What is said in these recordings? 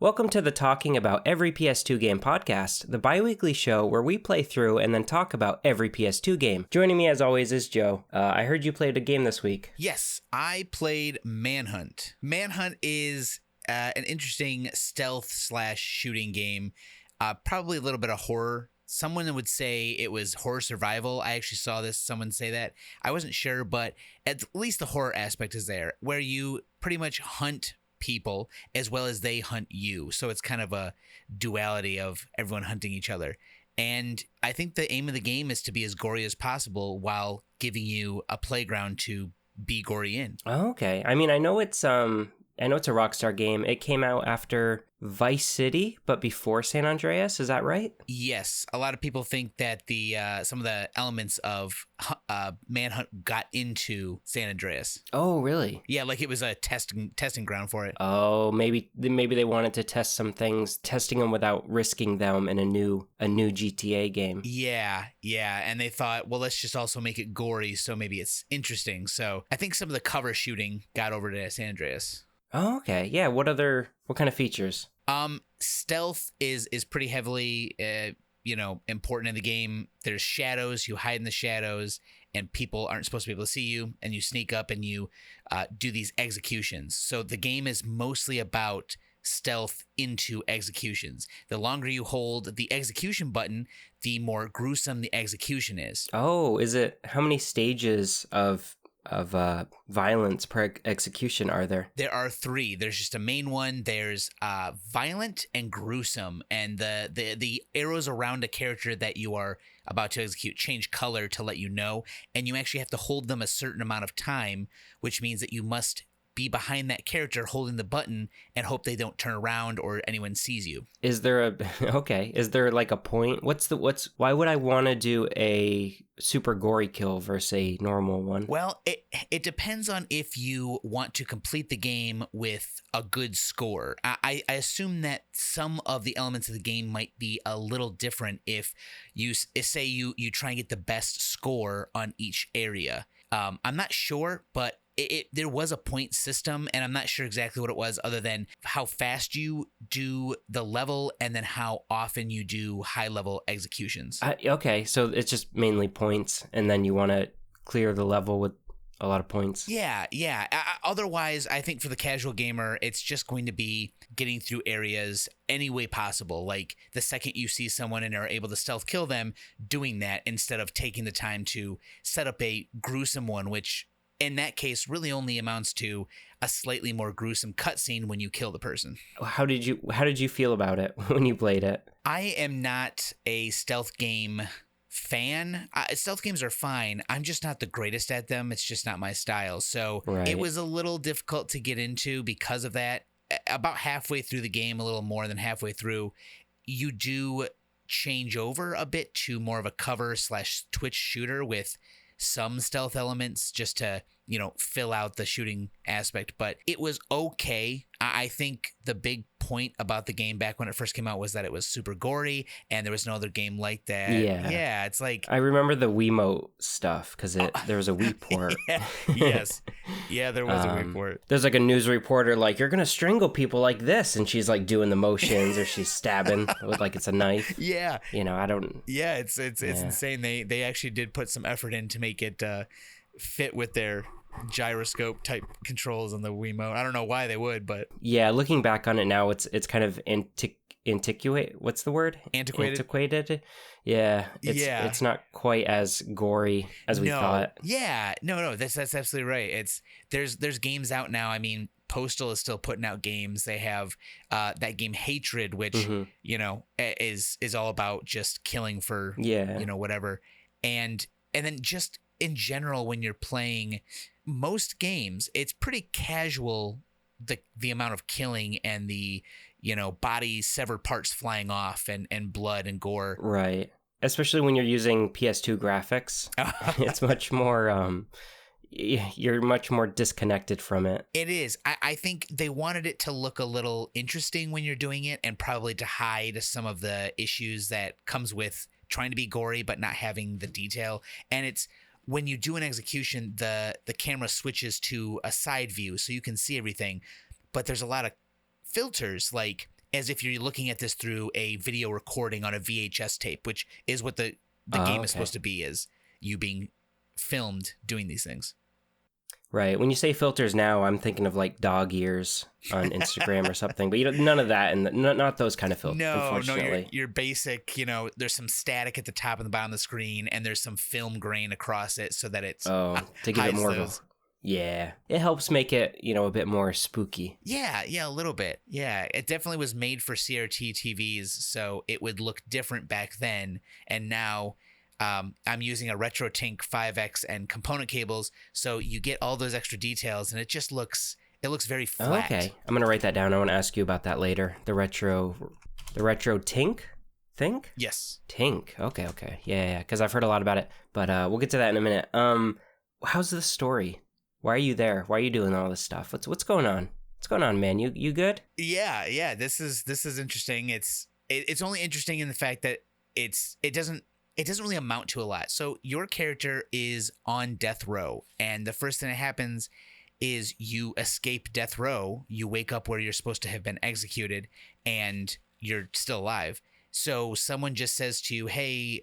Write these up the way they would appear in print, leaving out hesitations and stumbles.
Welcome to the Talking About Every PS2 Game podcast, the bi-weekly show where we play through and then talk about every PS2 game. Joining me as always is Joe. I heard you played a game this week. Yes, I played Manhunt. Manhunt is an interesting stealth/shooting game, probably a little bit of horror. Someone would say it was horror survival. I actually saw someone say that. I wasn't sure, but at least the horror aspect is there, where you pretty much hunt people as well as they hunt you. So it's kind of a duality of everyone hunting each other. And I think the aim of the game is to be as gory as possible while giving you a playground to be gory in. Oh, okay. I mean, I know it's a Rockstar game. It came out after Vice City, but before San Andreas. Is that right? Yes. A lot of people think that the some of the elements of Manhunt got into San Andreas. Oh, really? Yeah, like it was a testing ground for it. Oh, maybe they wanted to test some things, testing them without risking them in a new GTA game. Yeah, and they thought, well, let's just also make it gory, so maybe it's interesting. So I think some of the cover shooting got over to San Andreas. Oh, okay. Yeah. What kind of features? Stealth is pretty heavily, important in the game. There's shadows. You hide in the shadows, and people aren't supposed to be able to see you. And you sneak up and you do these executions. So the game is mostly about stealth into executions. The longer you hold the execution button, the more gruesome the execution is. Oh, is it? How many stages of violence per execution are there? There are 3. There's just a main one. There's violent and gruesome, and the arrows around a character that you are about to execute change color to let you know, and you actually have to hold them a certain amount of time, which means that you must be behind that character holding the button and hope they don't turn around or anyone sees you. Is there like a point? Why would I want to do a super gory kill versus a normal one? Well, it depends on if you want to complete the game with a good score. I assume that some of the elements of the game might be a little different if you say you try and get the best score on each area. I'm not sure, but there was a point system, and I'm not sure exactly what it was other than how fast you do the level and then how often you do high-level executions. Okay, so it's just mainly points, and then you want to clear the level with a lot of points. Yeah. Otherwise, I think for the casual gamer, it's just going to be getting through areas any way possible. Like the second you see someone and are able to stealth kill them, doing that instead of taking the time to set up a gruesome one, which in that case really only amounts to a slightly more gruesome cutscene when you kill the person. How did you feel about it when you played it? I am not a stealth game fan. Stealth games are fine. I'm just not the greatest at them. It's just not my style. So Right. It was a little difficult to get into because of that. About halfway through the game, a little more than halfway through, you do change over a bit to more of a cover/twitch shooter with some stealth elements just to, fill out the shooting aspect. But it was okay. I think the big point about the game back when it first came out was that it was super gory, and there was no other game like that. Yeah, it's like... I remember the Wiimote stuff, because there was a Wii port. Yes. Yeah, there was a Wii port. There's like a news reporter like, you're going to strangle people like this, and she's like doing the motions, or she's stabbing with like it's a knife. Yeah. I don't... Yeah, it's insane. They actually did put some effort in to make it fit with their gyroscope type controls on the Wiimote. I don't know why they would, but yeah, looking back on it now, it's kind of antiquated. What's the word? Antiquated. Yeah, it's not quite as gory as we thought. Yeah, no, that's absolutely right. There's games out now. I mean, Postal is still putting out games. They have that game Hatred, which is all about just killing for whatever, and then just in general, when you're playing most games, it's pretty casual, the amount of killing and the bodies, severed parts flying off, and blood and gore. Right. Especially when you're using PS2 graphics. It's much more you're much more disconnected from it. It is. I think they wanted it to look a little interesting when you're doing it, and probably to hide some of the issues that comes with trying to be gory but not having the detail. And it's when you do an execution, the camera switches to a side view so you can see everything, but there's a lot of filters like as if you're looking at this through a video recording on a VHS tape, which is what the game is supposed to be, is you being filmed doing these things. Right. When you say filters now, I'm thinking of like dog ears on Instagram or something, but none of that, and not those kind of filters. Unfortunately. No, your basic, there's some static at the top and the bottom of the screen, and there's some film grain across it so that it's to give it more of a... Yeah, it helps make it, a bit more spooky. Yeah, a little bit. Yeah, it definitely was made for CRT TVs, so it would look different back then, and now... I'm using a RetroTink 5X and component cables, so you get all those extra details, and it just looks very flat. Okay, I'm gonna write that down. I want to ask you about that later. The RetroTink? Think? Yes. Tink. Okay. Yeah, because I've heard a lot about it, but we'll get to that in a minute. How's the story? Why are you there? Why are you doing all this stuff? What's going on? What's going on, man? You good? Yeah. This is interesting. It's only interesting in the fact that it doesn't really amount to a lot. So your character is on death row, and the first thing that happens is you escape death row. You wake up where you're supposed to have been executed, and you're still alive. So someone just says to you, hey,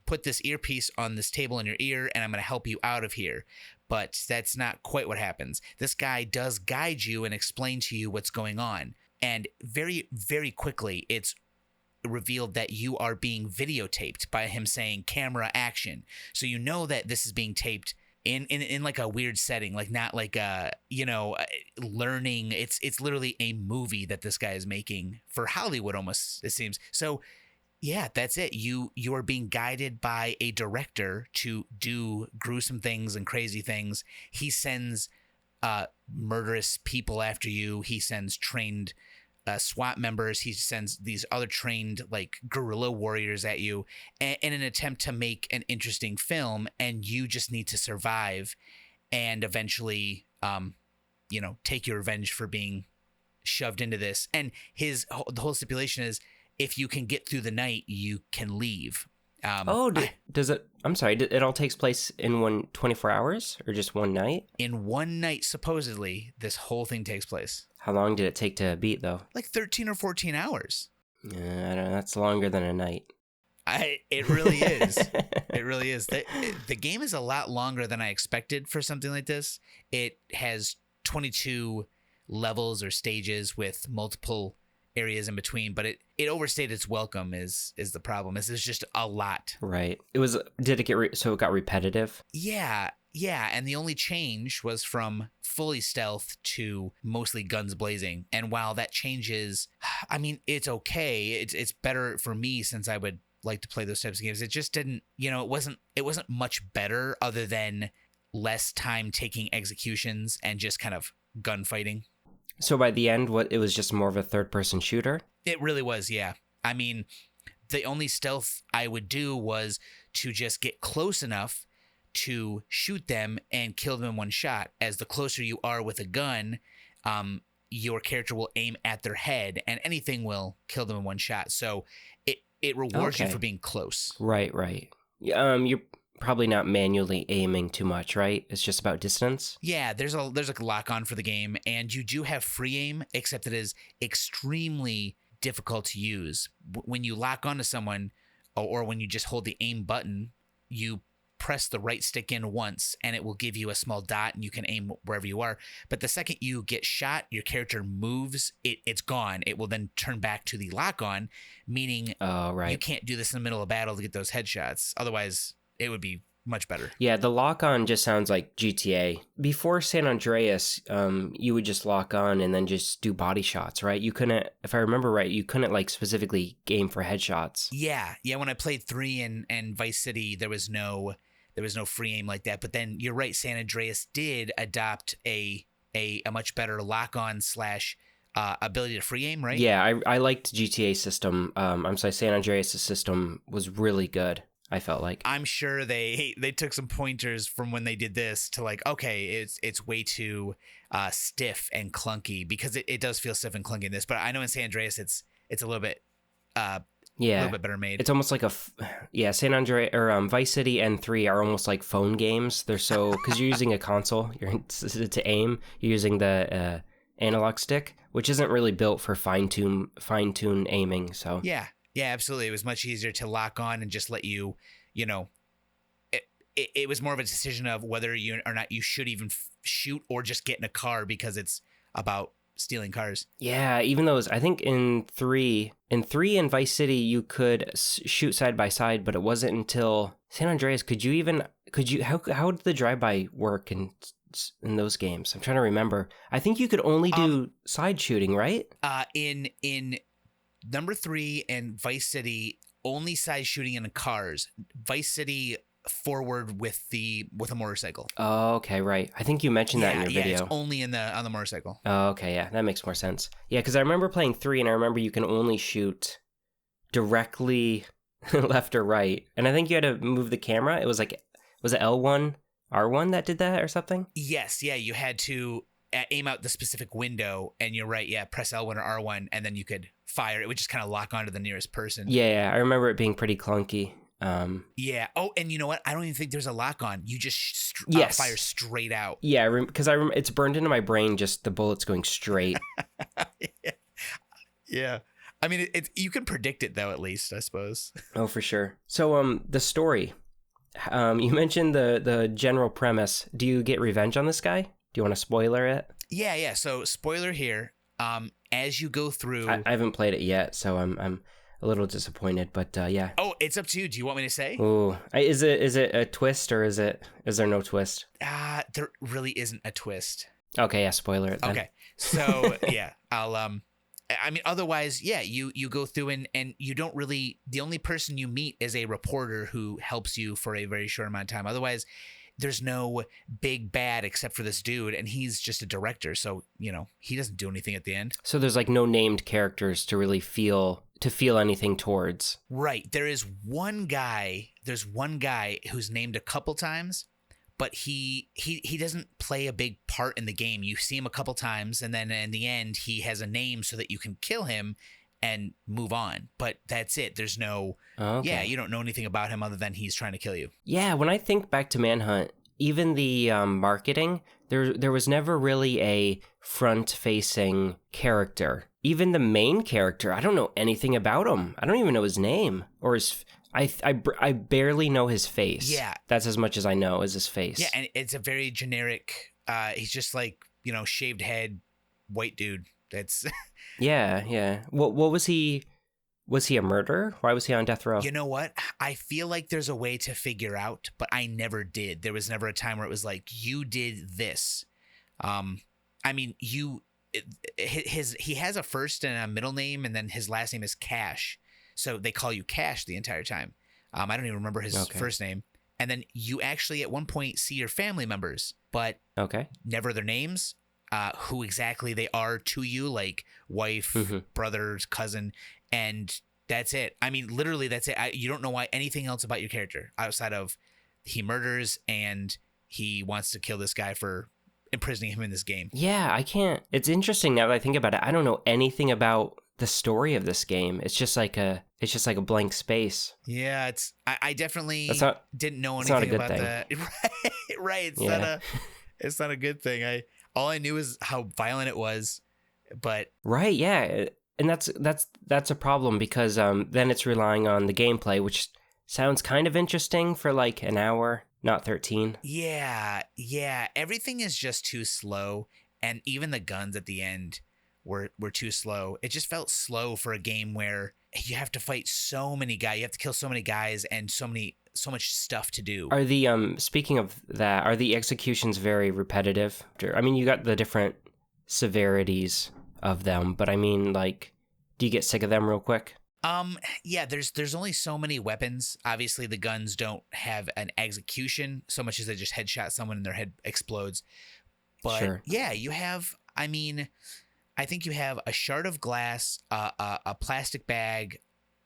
put this earpiece on this table in your ear, and I'm going to help you out of here. But that's not quite what happens. This guy does guide you and explain to you what's going on. And very, very quickly, it's revealed that you are being videotaped by him saying camera action. So you know that this is being taped in like a weird setting, like not like learning. It's literally a movie that this guy is making for Hollywood almost, it seems. So yeah, that's it. You are being guided by a director to do gruesome things and crazy things. He sends murderous people after you. He sends trained SWAT members. He sends these other trained like guerrilla warriors at you in an attempt to make an interesting film, and you just need to survive and eventually take your revenge for being shoved into this. And the whole stipulation is, if you can get through the night, you can leave. Does it? I'm sorry. It all takes place in 24 hours or just one night? In one night, supposedly, this whole thing takes place. How long did it take to beat, though? Like 13 or 14 hours. I don't know. That's longer than a night. It really is. It really is. The game is a lot longer than I expected for something like this. It has 22 levels or stages with multiple areas in between, but it overstayed its welcome is the problem. It's just a lot. Right. Did it get so it got repetitive? Yeah, and the only change was from fully stealth to mostly guns blazing. And while that changes, I mean, it's okay. It's better for me since I would like to play those types of games. It just didn't, it wasn't much better other than less time taking executions and just kind of gunfighting. So by the end, it was just more of a third-person shooter? It really was, yeah. I mean, the only stealth I would do was to just get close enough to shoot them and kill them in one shot. As the closer you are with a gun, your character will aim at their head, and anything will kill them in one shot. So it rewards you for being close. Right. You're probably not manually aiming too much, right? It's just about distance. Yeah, there's a lock on for the game, and you do have free aim, except it is extremely difficult to use. When you lock onto someone, or when you just hold the aim button, you press the right stick in once, and it will give you a small dot, and you can aim wherever you are. But the second you get shot, your character moves, it's gone. It will then turn back to the lock on, meaning you can't do this in the middle of battle to get those headshots. Otherwise, it would be much better. Yeah, the lock-on just sounds like GTA. Before San Andreas, you would just lock on and then just do body shots, right? You couldn't, if I remember right, you couldn't like specifically aim for headshots. Yeah. When I played 3 and Vice City, there was no free aim like that. But then you're right, San Andreas did adopt a much better lock-on / ability to free aim, right? Yeah, I liked GTA system. I'm sorry, San Andreas' system was really good. I felt like I'm sure they took some pointers from when they did this to like, okay, it's way too stiff and clunky, because it does feel stiff and clunky in this. But I know in San Andreas it's a little bit a little bit better made. It's almost like San Andreas or Vice City and 3 are almost like phone games. They're so because you're using a console, to aim. You're using the analog stick, which isn't really built for fine-tune aiming. So Yeah, absolutely. It was much easier to lock on and just let you, you know, it was more of a decision of whether you or not you should even shoot or just get in a car because it's about stealing cars. yeah, even though I think in 3 in Vice City you could shoot side by side, but it wasn't until San Andreas how did the drive-by work in those games? I'm trying to remember. I think you could only do side shooting, right? In number 3 and Vice City, only side shooting in cars. Vice City forward with a motorcycle. Oh, okay, right. I think you mentioned that in your video. Yeah, it's only on the motorcycle. Oh, okay, yeah, that makes more sense. Yeah, because I remember playing 3, and I remember you can only shoot directly left or right, and I think you had to move the camera. It was it L1, R1 that did that or something? Yes, yeah, you had to aim out the specific window, and you're right, yeah, press L1 or R1, and then you could fire. It would just kind of lock onto the nearest person. Yeah, I remember it being pretty clunky. Yeah. Oh, and you know what? I don't even think there's a lock on. You just fire straight out. Yeah, because it's burned into my brain. Just the bullets going straight. Yeah. I mean, you can predict it though, at least I suppose. Oh, for sure. So, the story. You mentioned the general premise. Do you get revenge on this guy? Do you want to spoiler it? Yeah. So, spoiler here. As you go through, I haven't played it yet, so I'm a little disappointed, but yeah. Oh, it's up to you. Do you want me to say? Ooh, is it a twist or is there no twist? There really isn't a twist. Okay, yeah, spoiler it then. Okay, so yeah, I'll I mean, otherwise, yeah, you go through and you don't really. The only person you meet is a reporter who helps you for a very short amount of time. Otherwise, there's no big bad except for this dude, and he's just a director, so he doesn't do anything at the end. So there's no named characters to really feel anything towards. Right. There's one guy who's named a couple times, but he doesn't play a big part in the game. You see him a couple times, and then in the end, he has a name so that you can kill him and move on. But that's it. There's no... Okay. Yeah, you don't know anything about him other than he's trying to kill you. Yeah, when I think back to Manhunt, even the marketing, there was never really a front-facing character. Even the main character, I don't know anything about him. I don't even know his name or his... I barely know his face. Yeah. That's as much as I know is his face. Yeah, and it's a very generic... he's just shaved head, white dude. That's... Yeah. What was he... Was he a murderer? Why was he on death row? You know what? I feel like there's a way to figure out, but I never did. There was never a time where it was like, you did this. I mean, he has a first and a middle name, and then his last name is Cash. So they call you Cash the entire time. I don't even remember his first name. And then you actually at one point see your family members, but never their names, who exactly they are to you, like wife, brothers, cousin. And that's it. I mean, literally, that's it. You don't know anything else about your character outside of he murders and he wants to kill this guy for imprisoning him in this game. Yeah, I can't. It's interesting now that I think about it. I don't know anything about the story of this game. It's just like a blank space. Yeah, I definitely didn't know anything anything about that. Right. It's not a good thing. All I knew is how violent it was, but right, yeah. And that's a problem because then it's relying on the gameplay, which sounds kind of interesting for like an hour, not 13. Yeah. Everything is just too slow, and even the guns at the end were too slow. It just felt slow for a game where you have to fight so many guys, you have to kill so many guys, and so much stuff to do. Are the speaking of that, are the executions very repetitive? I mean, you got the different severities of them, but I mean, like, do you get sick of them real quick? Yeah, there's only so many weapons. Obviously the guns don't have an execution so much as they just headshot someone and their head explodes. But sure. Yeah, you have, I think you have a shard of glass, a plastic bag,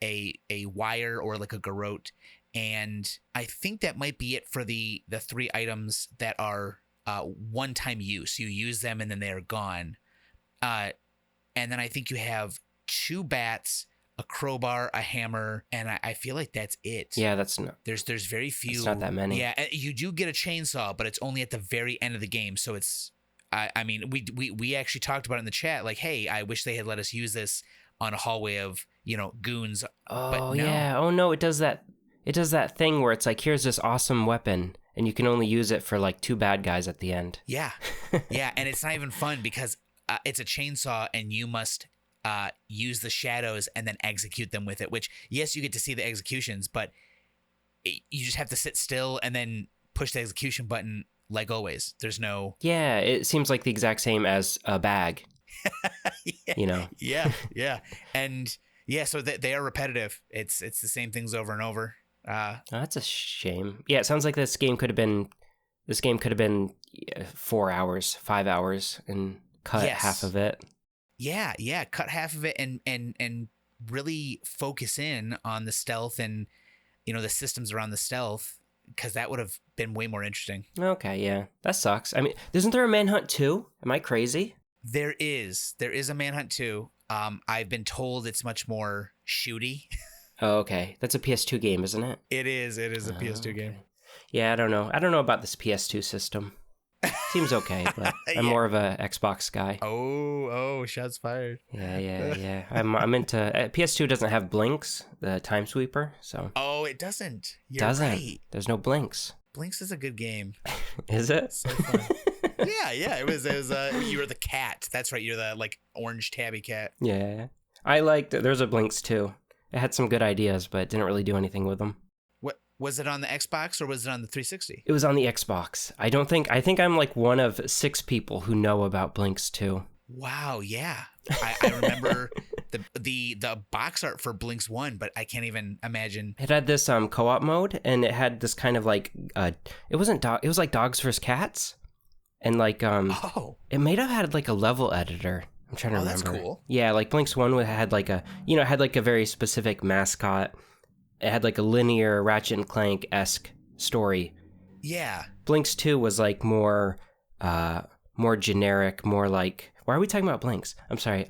a wire or like a garrote, and I think that might be it for the 3 items that are one-time use. You use them and then they are gone. And then I think you have 2 bats, a crowbar, a hammer, and I feel like that's it. Yeah, that's not. There's very few. It's not that many. Yeah, you do get a chainsaw, but it's only at the very end of the game, so it's I mean, we actually talked about it in the chat, like, hey, I wish they had let us use this on a hallway of, goons. But Oh no. yeah. Oh no, it does that. It does that thing where it's like, here's this awesome weapon, and you can only use it for like 2 bad guys at the end. Yeah. Yeah, and it's not even fun because it's a chainsaw and you must use the shadows and then execute them with it, which, yes, you get to see the executions, but you just have to sit still and then push the execution button like always. There's no... Yeah, it seems like the exact same as a bag. Yeah. Yeah. And yeah, so they are repetitive. It's the same things over and over. Oh, that's a shame. Yeah, it sounds like this game could have been 4 hours, 5 hours, and cut half of it. Yeah, cut half of it and really focus in on the stealth and the systems around the stealth, because that would have been way more interesting. Okay, yeah, that sucks. I mean, isn't there a Manhunt 2? Am I crazy? There is a Manhunt 2. I've been told it's much more shooty. Oh, okay. That's a PS2 game, isn't it? It is a PS2 game. Yeah, I don't know about this PS2 system. Seems okay, but I'm more of a Xbox guy. Oh, shots fired. Yeah. I'm into... PS2 doesn't have blinks, the time sweeper, so... Oh, it doesn't. You're right. There's no blinks. Blinks is a good game. Is it? So fun. Yeah. It was you were the cat. That's right. You're the like orange tabby cat. Yeah. I liked... There's a Blinks too. It had some good ideas, but didn't really do anything with them. What was it on the Xbox or was it on the 360? It was on the Xbox. I think I'm like one of 6 people who know about Blinks 2. Wow, yeah. I remember the box art for Blinks 1, but I can't even imagine. It had this co-op mode, and it had this kind of like it was like Dogs vs Cats, and like it may have had like a level editor. I'm trying to remember. That's cool. Yeah, like Blinks 1 had like a very specific mascot. It had like a linear Ratchet and Clank-esque story. Yeah. Blinks 2 was like more generic, more like... Why are we talking about Blinks? I'm sorry.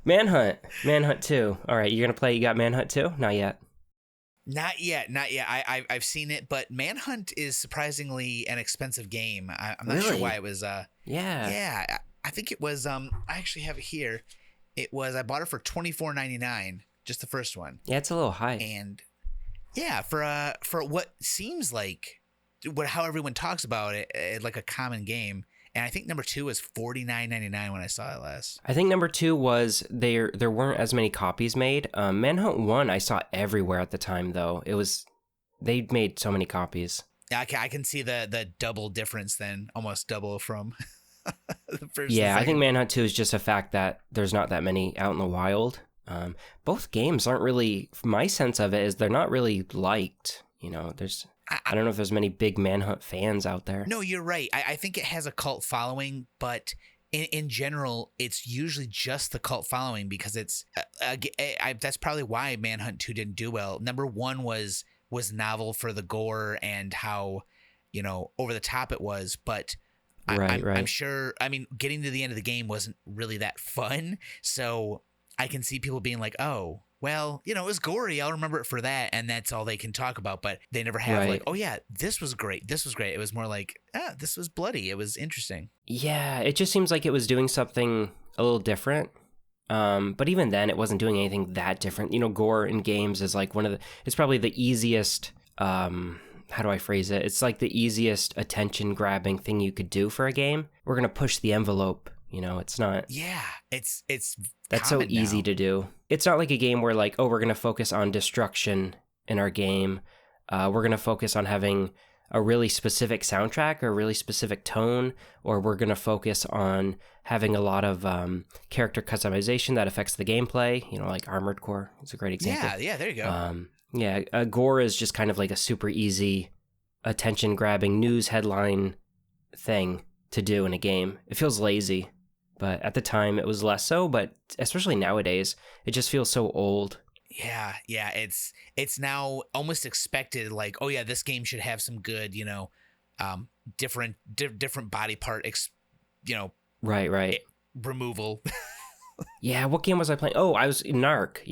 Manhunt 2. All right, you're going to play... You got Manhunt 2? Not yet. Not yet. I've seen it, but Manhunt is surprisingly an expensive game. I'm not sure why it was... Yeah, I think it was... I actually have it here. It was... I bought it for $24.99, just the first one. Yeah, it's a little high. And yeah, for what seems like... how everyone talks about it, like a common game. And I think number 2 was $49.99 when I saw it last. I think number 2 was there weren't as many copies made. Manhunt 1 I saw everywhere at the time, though. They made so many copies. Yeah, I can see the double difference then, almost double from the first. Yeah, I think Manhunt 2 is just a fact that there's not that many out in the wild. Both games aren't really, my sense of it is they're not really liked. I don't know if there's many big Manhunt fans out there. No, you're right. I think it has a cult following, but in general, it's usually just the cult following because it's that's probably why Manhunt 2 didn't do well. Number 1 was novel for the gore and how over the top it was, but I'm sure. I mean, getting to the end of the game wasn't really that fun, so I can see people being like, "Oh, well, it was gory. I'll remember it for that," and that's all they can talk about. But they never have like, "Oh yeah, this was great. This was great." It was more like, this was bloody. It was interesting. Yeah, it just seems like it was doing something a little different. But even then, it wasn't doing anything that different. Gore in games is like it's probably the easiest. How do I phrase it? It's like the easiest attention-grabbing thing you could do for a game. We're gonna push the envelope. It's not... Yeah, it's that's so easy to do. It's not like a game where like, oh, we're going to focus on destruction in our game. We're going to focus on having a really specific soundtrack or a really specific tone, or we're going to focus on having a lot of character customization that affects the gameplay, like Armored Core. It's a great example. Yeah, there you go. Gore is just kind of like a super easy attention-grabbing news headline thing to do in a game. It feels lazy. But at the time, it was less so. But especially nowadays, it just feels so old. Yeah. It's now almost expected. Like, oh yeah, this game should have some good, different body part, right, removal. Yeah, what game was I playing? Oh, I was in NARC.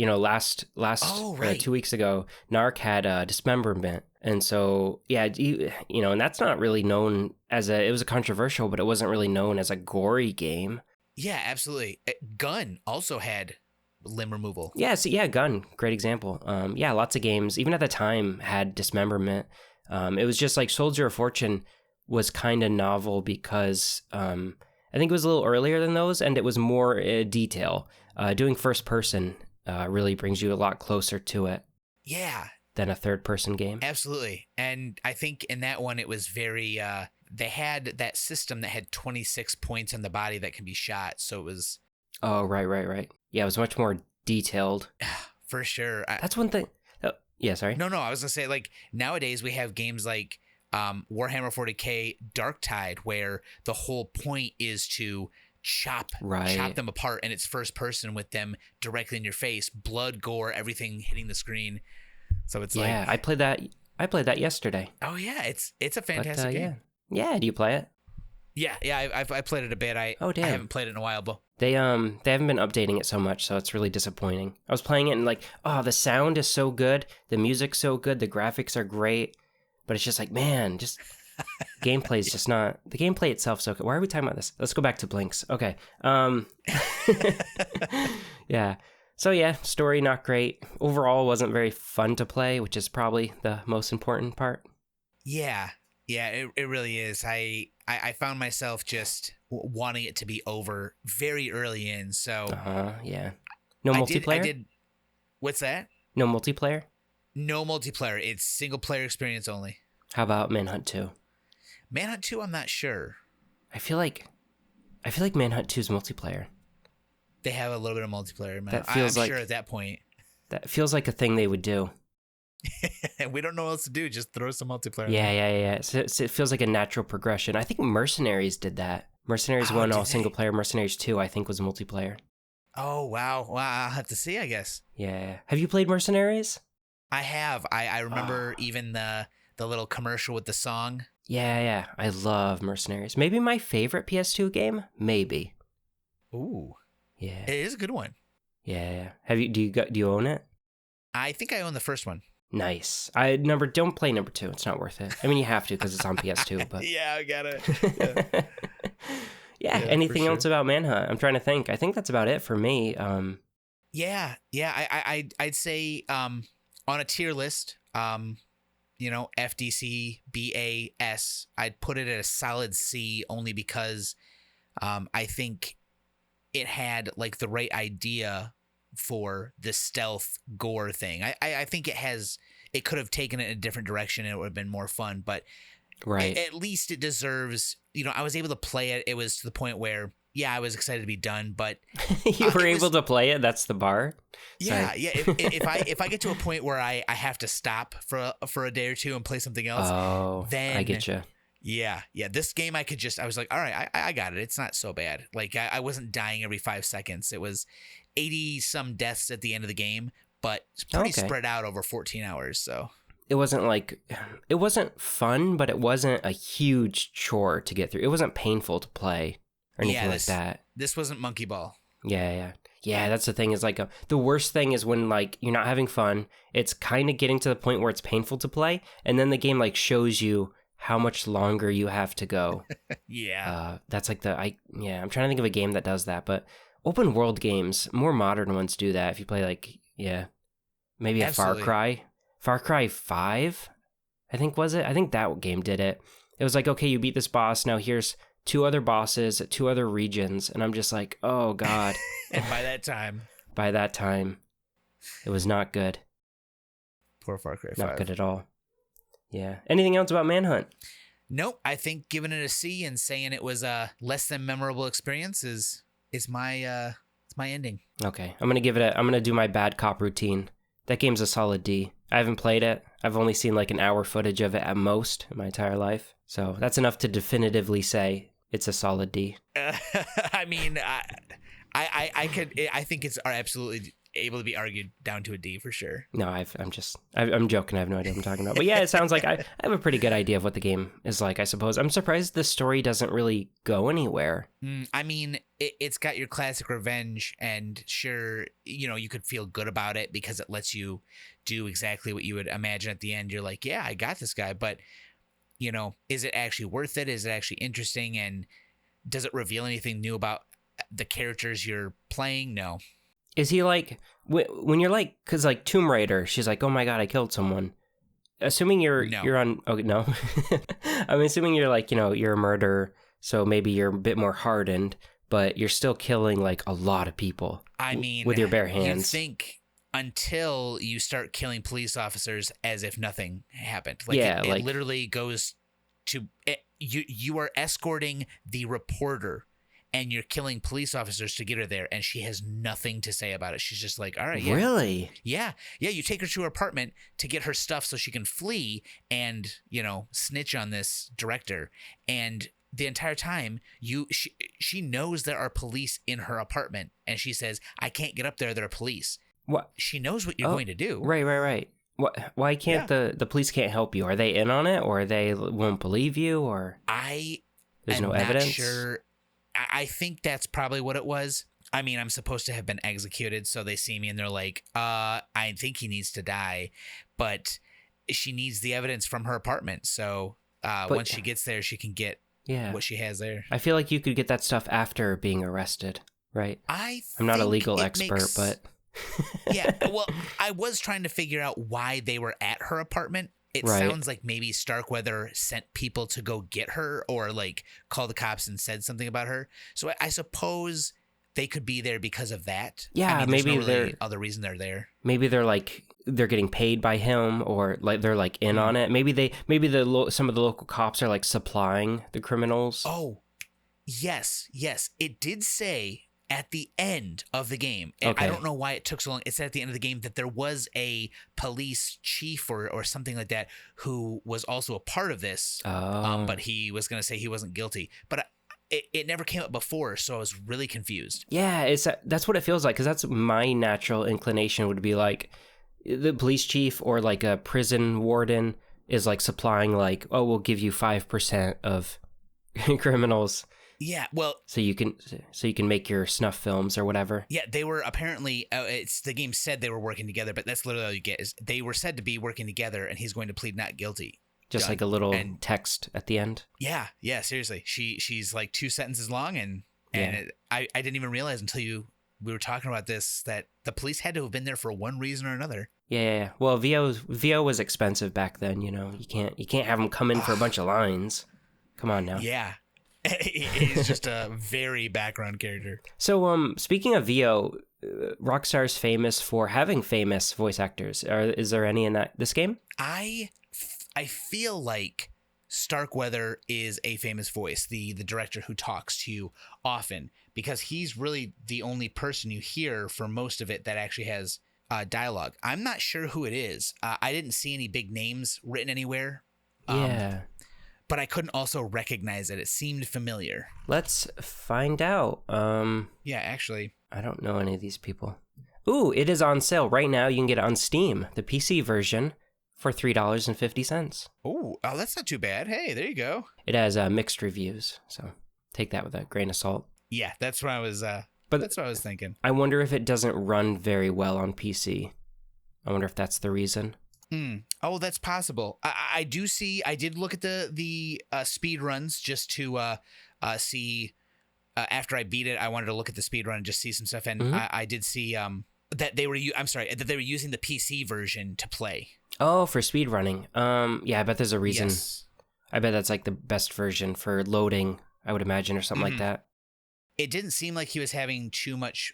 Last 2 weeks ago, NARC had dismemberment, And so, yeah, and that's not really known as it was a controversial, but it wasn't really known as a gory game. Yeah, absolutely. Gun also had limb removal. Yeah, so yeah, Gun, great example. Yeah, lots of games, even at the time, had dismemberment. It was just like Soldier of Fortune was kind of novel because I think it was a little earlier than those, and it was more detail. Doing first person really brings you a lot closer to it. Yeah. Than a third person game. Absolutely. And I think in that one, it was very, they had that system that had 26 points on the body that can be shot. So it was. Oh, right. Yeah, it was much more detailed. For sure. That's one thing. Oh, yeah, sorry. No, I was going to say, like, nowadays we have games like Warhammer 40K Darktide, where the whole point is to chop them apart, and it's first person with them directly in your face, blood, gore, everything hitting the screen. So it's like, yeah, I played that yesterday. Oh yeah, it's a fantastic game. Yeah, do you play it? Yeah, I played it a bit. I haven't played it in a while, but they haven't been updating it so much, so it's really disappointing. I was playing it and like, oh, the sound is so good, the music's so good, the graphics are great, but it's just like, man, just gameplay is just not, the gameplay itself so good. Why are we talking about this? Let's go back to Blinks. Okay. Yeah. So yeah, story not great. Overall, wasn't very fun to play, which is probably the most important part. Yeah, it really is. I found myself just wanting it to be over very early in. So yeah. No multiplayer? What's that? No multiplayer? No multiplayer. It's single player experience only. How about Manhunt 2? Manhunt 2, I'm not sure. I feel like Manhunt 2 is multiplayer. They have a little bit of multiplayer. That feels I'm sure at that point. That feels like a thing they would do. We don't know what else to do. Just throw some multiplayer. Yeah. So it feels like a natural progression. I think Mercenaries did that. Mercenaries 1, all single player. Mercenaries 2, I think, was multiplayer. Oh, wow. I'll have to see, I guess. Yeah. Have you played Mercenaries? I have. I remember even the little commercial with the song. Yeah. I love Mercenaries. Maybe my favorite PS2 game? Maybe. Ooh. Yeah. It is a good one. Yeah. Do you own it? I think I own the first one. Nice. Don't play number 2. It's not worth it. I mean, you have to because it's on PS2, but yeah, I got it. Yeah. Anything else about Manhunt? I'm trying to think. I think that's about it for me. Yeah. I'd say on a tier list, FDC, BA, S, I'd put it at a solid C only because I think it had like the right idea for the stealth gore thing. I think it could have taken it in a different direction and it would have been more fun, but right. At least it deserves, I was able to play it. It was to the point where, yeah, I was excited to be done, but you were able to play it. That's the bar. Yeah. If I get to a point where I have to stop for a day or two and play something else, then I get you. Yeah. This game, I was like, all right, I got it. It's not so bad. Like I wasn't dying every 5 seconds. It was 80 some deaths at the end of the game, but it's pretty spread out over 14 hours. So it wasn't fun, but it wasn't a huge chore to get through. It wasn't painful to play or anything like that. This wasn't Monkey Ball. Yeah. That's the thing is like the worst thing is when like you're not having fun. It's kind of getting to the point where it's painful to play. And then the game like shows you how much longer you have to go. Yeah. That's like I'm trying to think of a game that does that, but open world games, more modern ones do that. If you play like, maybe a Absolutely. Far Cry 5, I think was it? I think that game did it. It was like, okay, you beat this boss. Now here's 2 other bosses at 2 other regions. And I'm just like, oh God. And by that time, it was not good. Poor Far Cry 5. Not good at all. Yeah. Anything else about Manhunt? Nope. I think giving it a C and saying it was a less than memorable experience is my ending. Okay. I'm gonna do my bad cop routine. That game's a solid D. I haven't played it. I've only seen like an hour footage of it at most in my entire life. So that's enough to definitively say it's a solid D. I mean, I think it's absolutely able to be argued down to a D for sure. No, I'm joking. I have no idea what I'm talking about. But yeah, it sounds like I have a pretty good idea of what the game is like, I suppose. I'm surprised the story doesn't really go anywhere. I mean, it's got your classic revenge, and sure, you could feel good about it because it lets you do exactly what you would imagine at the end. You're like, yeah, I got this guy. But, is it actually worth it? Is it actually interesting? And does it reveal anything new about the characters you're playing? No. Is he like, when you're like, because like Tomb Raider, she's like, oh my God, I killed someone. Assuming you're on, okay, no. I'm assuming you're like, you're a murderer, so maybe you're a bit more hardened, but you're still killing like a lot of people. I mean, with your bare hands. You think until you start killing police officers as if nothing happened. Like it literally goes to, you are escorting the reporter and you're killing police officers to get her there, and she has nothing to say about it. She's just like, all right, yeah. Really? Yeah. Yeah, you take her to her apartment to get her stuff so she can flee and, snitch on this director. And the entire time, she knows there are police in her apartment, and she says, I can't get up there, there are police. What? She knows what you're going to do. Right. Why can't the police can't help you? Are they in on it, or they won't believe you, or there's no evidence? Not sure. I think that's probably what it was. I mean, I'm supposed to have been executed, so they see me and they're like, I think he needs to die. But she needs the evidence from her apartment. So once she gets there, she can get what she has there. I feel like you could get that stuff after being arrested, right? I'm not a legal expert, but... Yeah, well, I was trying to figure out why they were at her apartment. It sounds like maybe Starkweather sent people to go get her, or like call the cops and said something about her. So I suppose they could be there because of that. Yeah, I mean, maybe there's no really other reason they're there. Maybe they're getting paid by him, or like they're like in on it. Maybe some of the local cops are like supplying the criminals. Oh, yes. It did say at the end of the game, and I don't know why it took so long. It said at the end of the game that there was a police chief or something like that who was also a part of this, but he was going to say he wasn't guilty. But it never came up before, so I was really confused. Yeah, that's what it feels like, because that's my natural inclination would be like the police chief or like a prison warden is like supplying like, oh, we'll give you 5% of criminals. Yeah, well, so you can make your snuff films or whatever. Yeah, they were apparently. The game said they were working together, but that's literally all you get is they were said to be working together, and he's going to plead not guilty. Just like a little text at the end. Yeah, seriously, she's like 2 sentences long, and I didn't even realize until we were talking about this that the police had to have been there for one reason or another. Yeah. Well, VO was expensive back then. You can't have them come in for a bunch of lines. Come on now. Yeah. He's just a very background character. So, speaking of VO, Rockstar's famous for having famous voice actors. Is there any in this game? I feel like Starkweather is a famous voice, the director who talks to you often, because he's really the only person you hear for most of it that actually has dialogue. I'm not sure who it is. I didn't see any big names written anywhere. But I couldn't also recognize it. It seemed familiar. Let's find out. Yeah, actually. I don't know any of these people. Ooh, it is on sale right now. You can get it on Steam, the PC version, for $3.50. Oh, that's not too bad. Hey, there you go. It has mixed reviews, so take that with a grain of salt. Yeah, that's what I was. That's what I was thinking. I wonder if it doesn't run very well on PC. I wonder if that's the reason. Oh, that's possible. I did look at the speed runs just to see. After I beat it, I wanted to look at the speed run and just see some stuff, and I did see that they were using the PC version to play. Oh, for speed running. Yeah, I bet there's a reason. Yes. I bet that's like the best version for loading, I would imagine, or something like that. It didn't seem like he was having too much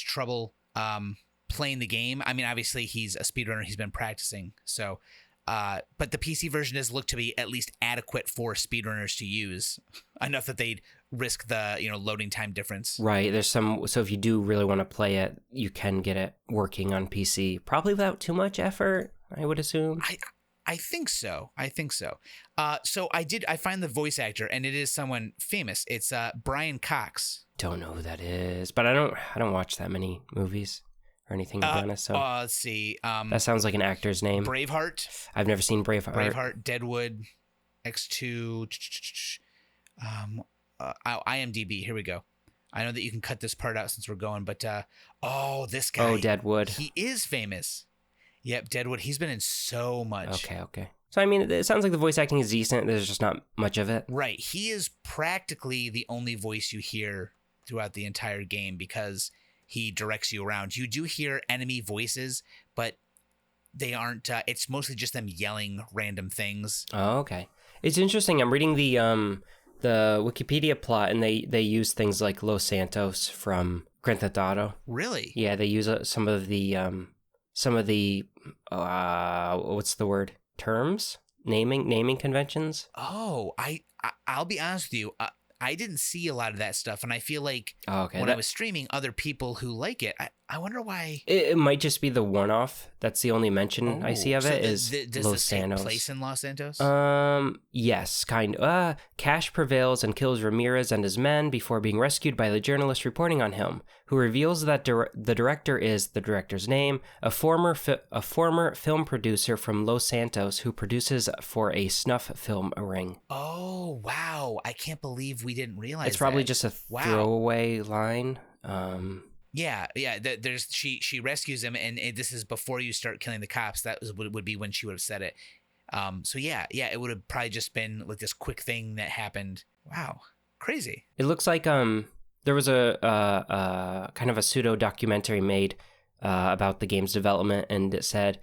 trouble playing the game. I mean, obviously he's a speedrunner, he's been practicing, so but the PC version does look to be at least adequate for speedrunners to use, enough that they'd risk the loading time difference. Right. There's so if you do really want to play it, you can get it working on PC, probably without too much effort, I would assume. I think so. So I find the voice actor, and it is someone famous. It's Brian Cox. Don't know who that is, but I don't watch that many movies. or anything, to be honest. So let's see. that sounds like an actor's name. Braveheart. I've never seen Braveheart. Braveheart, Deadwood, X2. IMDb. Here we go. I know that you can cut this part out since we're going, but this guy. Oh, Deadwood. He is famous. Yep, Deadwood. He's been in so much. Okay. So, I mean, it sounds like the voice acting is decent. There's just not much of it. Right. He is practically the only voice you hear throughout the entire game because he directs you around. You do hear enemy voices, but they aren't. It's mostly just them yelling random things. Oh, okay. It's interesting. I'm reading the Wikipedia plot, and they use things like Los Santos from Grand Theft Auto. Really? Yeah, they use some of the what's the word? Terms? Naming conventions? Oh, I'll be honest with you. I didn't see a lot of that stuff, and I feel like when I was streaming, other people who like it, I wonder why. It might just be the one-off. That's the only mention I see of it. Does Los Santos. Take place in Los Santos? Yes, kind of. Cash prevails and kills Ramirez and his men before being rescued by the journalist reporting on him, who reveals that the director is the director's name, a former film producer from Los Santos who produces for a snuff film ring. Oh, wow. I can't believe we didn't realize it's probably just a throwaway line. Yeah. There's she rescues him, and this is before you start killing the cops. That would be when she would have said it. So yeah, it would have probably just been like this quick thing that happened. Wow, crazy. It looks like there was a kind of a pseudo documentary made about the game's development, and it said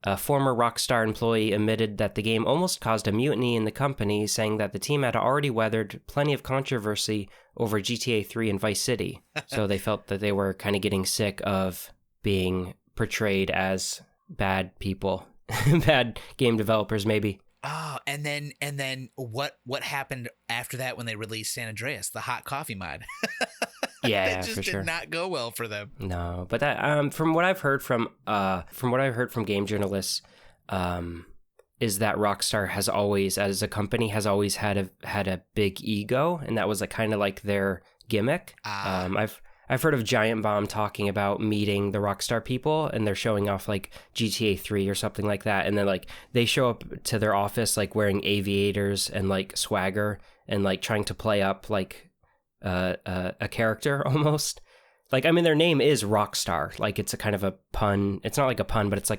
a former Rockstar employee admitted that the game almost caused a mutiny in the company, saying that the team had already weathered plenty of controversy over GTA 3 and Vice City. So they felt that they were kind of getting sick of being portrayed as bad people, bad game developers, maybe. Oh, and then what happened after that when they released San Andreas, the hot coffee mod? Yeah, that just for sure. did not go well for them. No, but that from what I've heard from game journalists, is that Rockstar has always, as a company, has always had a big ego, and that was kind of like their gimmick. I've heard of Giant Bomb talking about meeting the Rockstar people, and they're showing off like GTA 3 or something like that, and then like they show up to their office like wearing aviators and like swagger and like trying to play up like a character almost. Like, I mean, their name is Rockstar. Like, it's a kind of a pun. It's not like a pun, but it's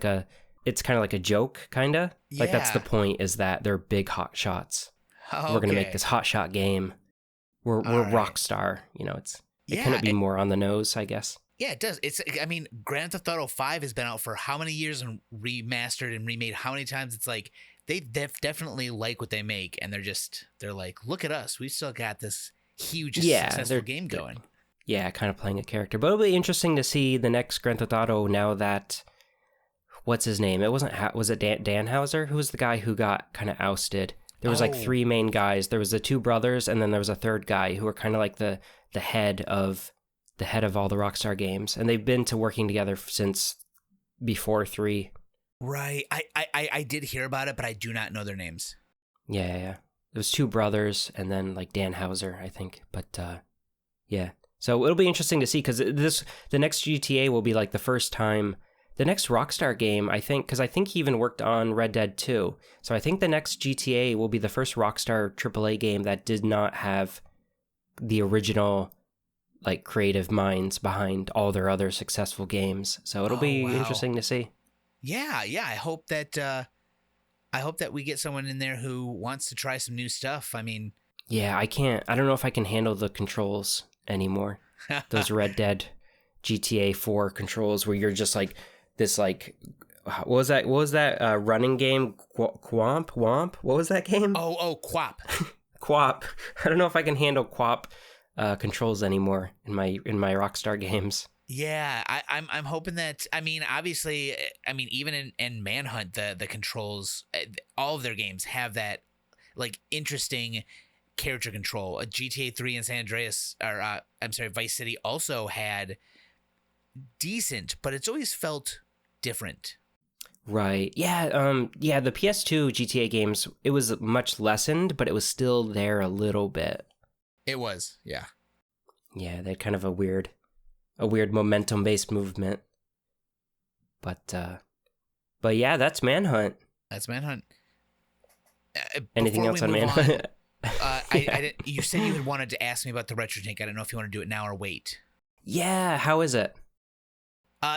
kind of like a joke, kind of. Yeah. Like, that's the point, is that they're big hot shots. Okay. We're going to make this hot shot game. We're right. Rockstar. It couldn't be more on the nose, I guess. Yeah, it does. I mean, Grand Theft Auto 5 has been out for how many years and remastered and remade how many times? It's like, they definitely like what they make, and they're like, look at us. We still got this huge successful game going. Yeah, kind of playing a character. But it'll be interesting to see the next Grand Theft Auto now that, what's his name? It wasn't, was it Dan Houser? Who was the guy who got kind of ousted? There was like three main guys. There was the two brothers, and then there was a third guy who were kind of like the head of all the Rockstar games. And they've been working together since before 3. Right. I did hear about it, but I do not know their names. Yeah. There was two brothers, and then like Dan Houser, I think. But yeah. So it'll be interesting to see, because the next GTA will be like the first time, the next Rockstar game, I think, because I think he even worked on Red Dead 2. So I think the next GTA will be the first Rockstar AAA game that did not have the original like creative minds behind all their other successful games. So it'll be interesting to see. Yeah. I hope that we get someone in there who wants to try some new stuff. I mean, yeah, I don't know if I can handle the controls anymore. Those Red Dead GTA 4 controls where you're just like this, like, what was that running game? Quamp? What was that game? Oh, Quap. Quap. I don't know if I can handle Quap controls anymore in my Rockstar games. Yeah, I'm hoping that, I mean, obviously, I mean, even in Manhunt, the controls, all of their games have that like interesting character control. GTA 3 and San Andreas, or Vice City also had decent, but it's always felt different. Right. Yeah. The PS2 GTA games, it was much lessened, but it was still there a little bit. It was, yeah. Yeah, they had kind of a weird momentum-based movement. But yeah, that's Manhunt. That's Manhunt. Anything else on move Manhunt? you said you had wanted to ask me about the Retro Tank. I don't know if you want to do it now or wait. Yeah, how is it?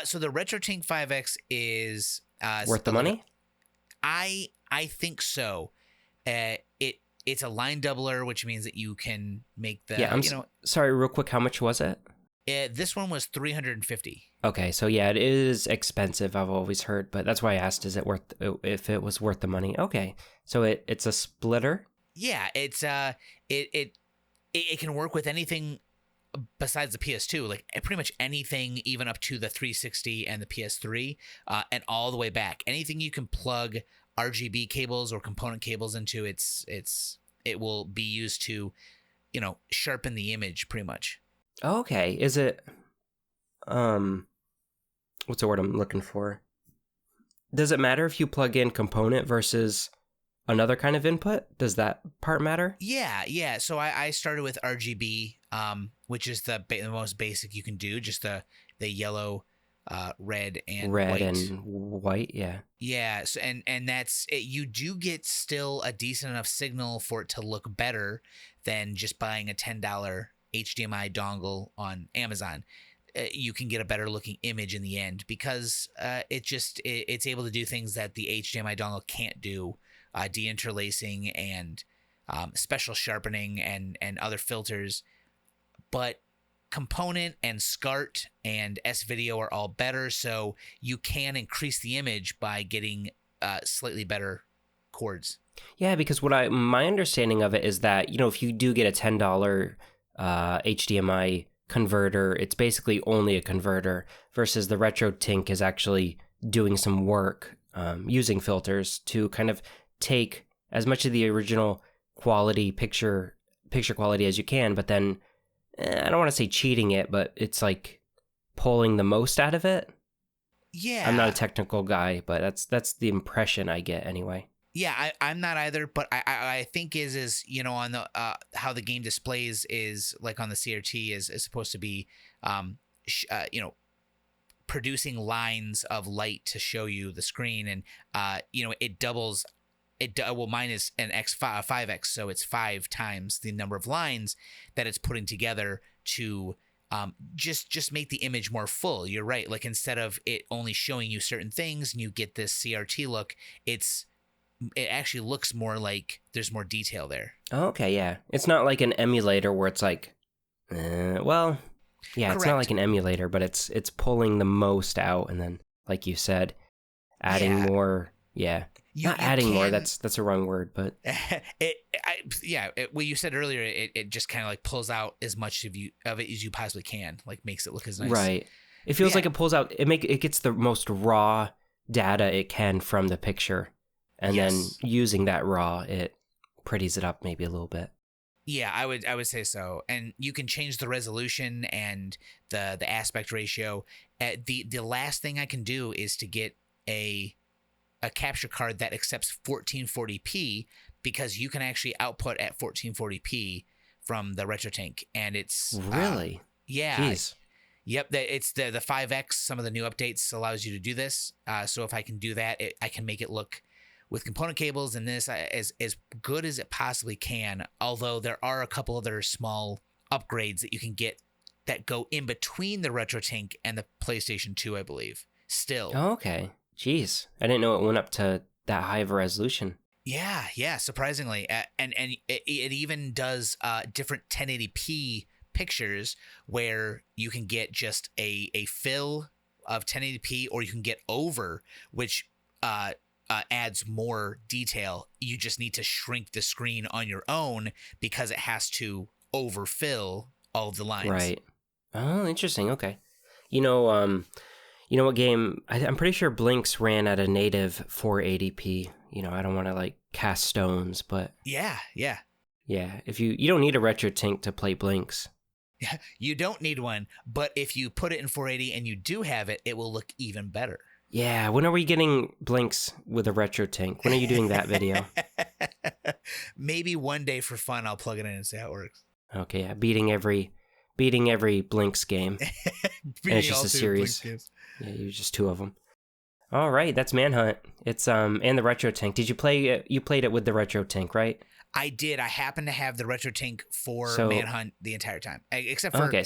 So the Retro Tank 5X is Worth the money? I think so. It's a line doubler, which means that you can make the. Yeah, sorry, real quick. How much was it? This one was $350. Okay, so yeah, it is expensive. I've always heard, but that's why I asked: is it worth? If it was worth the money? Okay, so it's a splitter. Yeah, it's it can work with anything besides the PS2, like pretty much anything, even up to the 360 and the PS3, and all the way back. Anything you can plug RGB cables or component cables into, it will be used to, sharpen the image pretty much. Okay, is it what's the word I'm looking for? Does it matter if you plug in component versus another kind of input? Does that part matter? Yeah. So I started with RGB, which is the most basic you can do, just the yellow, red and white. Yeah. Yeah. So and that's it. You do get still a decent enough signal for it to look better than just buying a $10 HDMI dongle on Amazon. You can get a better looking image in the end because it's able to do things that the HDMI dongle can't do, deinterlacing and special sharpening and other filters. But component and SCART and S-Video are all better, so you can increase the image by getting slightly better chords. Yeah, because my understanding of it is that, if you do get a $10 HDMI converter, it's basically only a converter, versus the Retro Tink is actually doing some work using filters to kind of take as much of the original quality picture quality as you can, but then I don't want to say cheating it, but it's like pulling the most out of it. Yeah. I'm not a technical guy, but that's the impression I get anyway. Yeah, I'm not either, but I think is on the how the game displays is like on the CRT is supposed to be producing lines of light to show you the screen, and it doubles. Mine is an 5X, so it's 5 times the number of lines that it's putting together to just make the image more full. You're right. Like, instead of it only showing you certain things and you get this CRT look, it actually looks more like there's more detail there. Okay, yeah. It's not like an emulator where it's like, well, yeah, Correct. It's not like an emulator, but it's pulling the most out, and then, like you said, adding more. Yeah. Not adding more. That's a wrong word, but what you said earlier, it just kind of like pulls out as much of it as you possibly can, like makes it look as nice. Right. It feels like it pulls out. It gets the most raw data it can from the picture, and then using that raw, it pretties it up maybe a little bit. Yeah, I would say so. And you can change the resolution and the aspect ratio. The last thing I can do is to get a capture card that accepts 1440p, because you can actually output at 1440p from the Retro Tank, and it's really yeah. Jeez. Yep, it's the 5X. Some of the new updates allows you to do this. So if I can do that, I can make it look with component cables and this as good as it possibly can. Although there are a couple other small upgrades that you can get that go in between the Retro Tank and the PlayStation 2, I believe. Still. Oh, okay. Jeez, I didn't know it went up to that high of a resolution. Yeah, surprisingly, and it even does different 1080p pictures where you can get just a fill of 1080p, or you can get over, which adds more detail. You just need to shrink the screen on your own because it has to overfill all of the lines. Right. Oh, interesting. Okay. You know what game? I'm pretty sure Blinks ran at a native 480p. I don't want to like cast stones, but yeah. If you don't need a Retro Tink to play Blinks. Yeah, you don't need one, but if you put it in 480 and you do have it, it will look even better. Yeah, when are we getting Blinks with a Retro Tink? When are you doing that video? Maybe one day for fun, I'll plug it in and see how it works. Okay, yeah, beating every Blinks game. And it's just a series. Yeah, you're just 2 of them. All right, that's Manhunt. It's and the Retro Tank. Did you play it? You played it with the Retro Tank, right? I did. I happened to have the Retro Tank for So Manhunt the entire time, except for okay,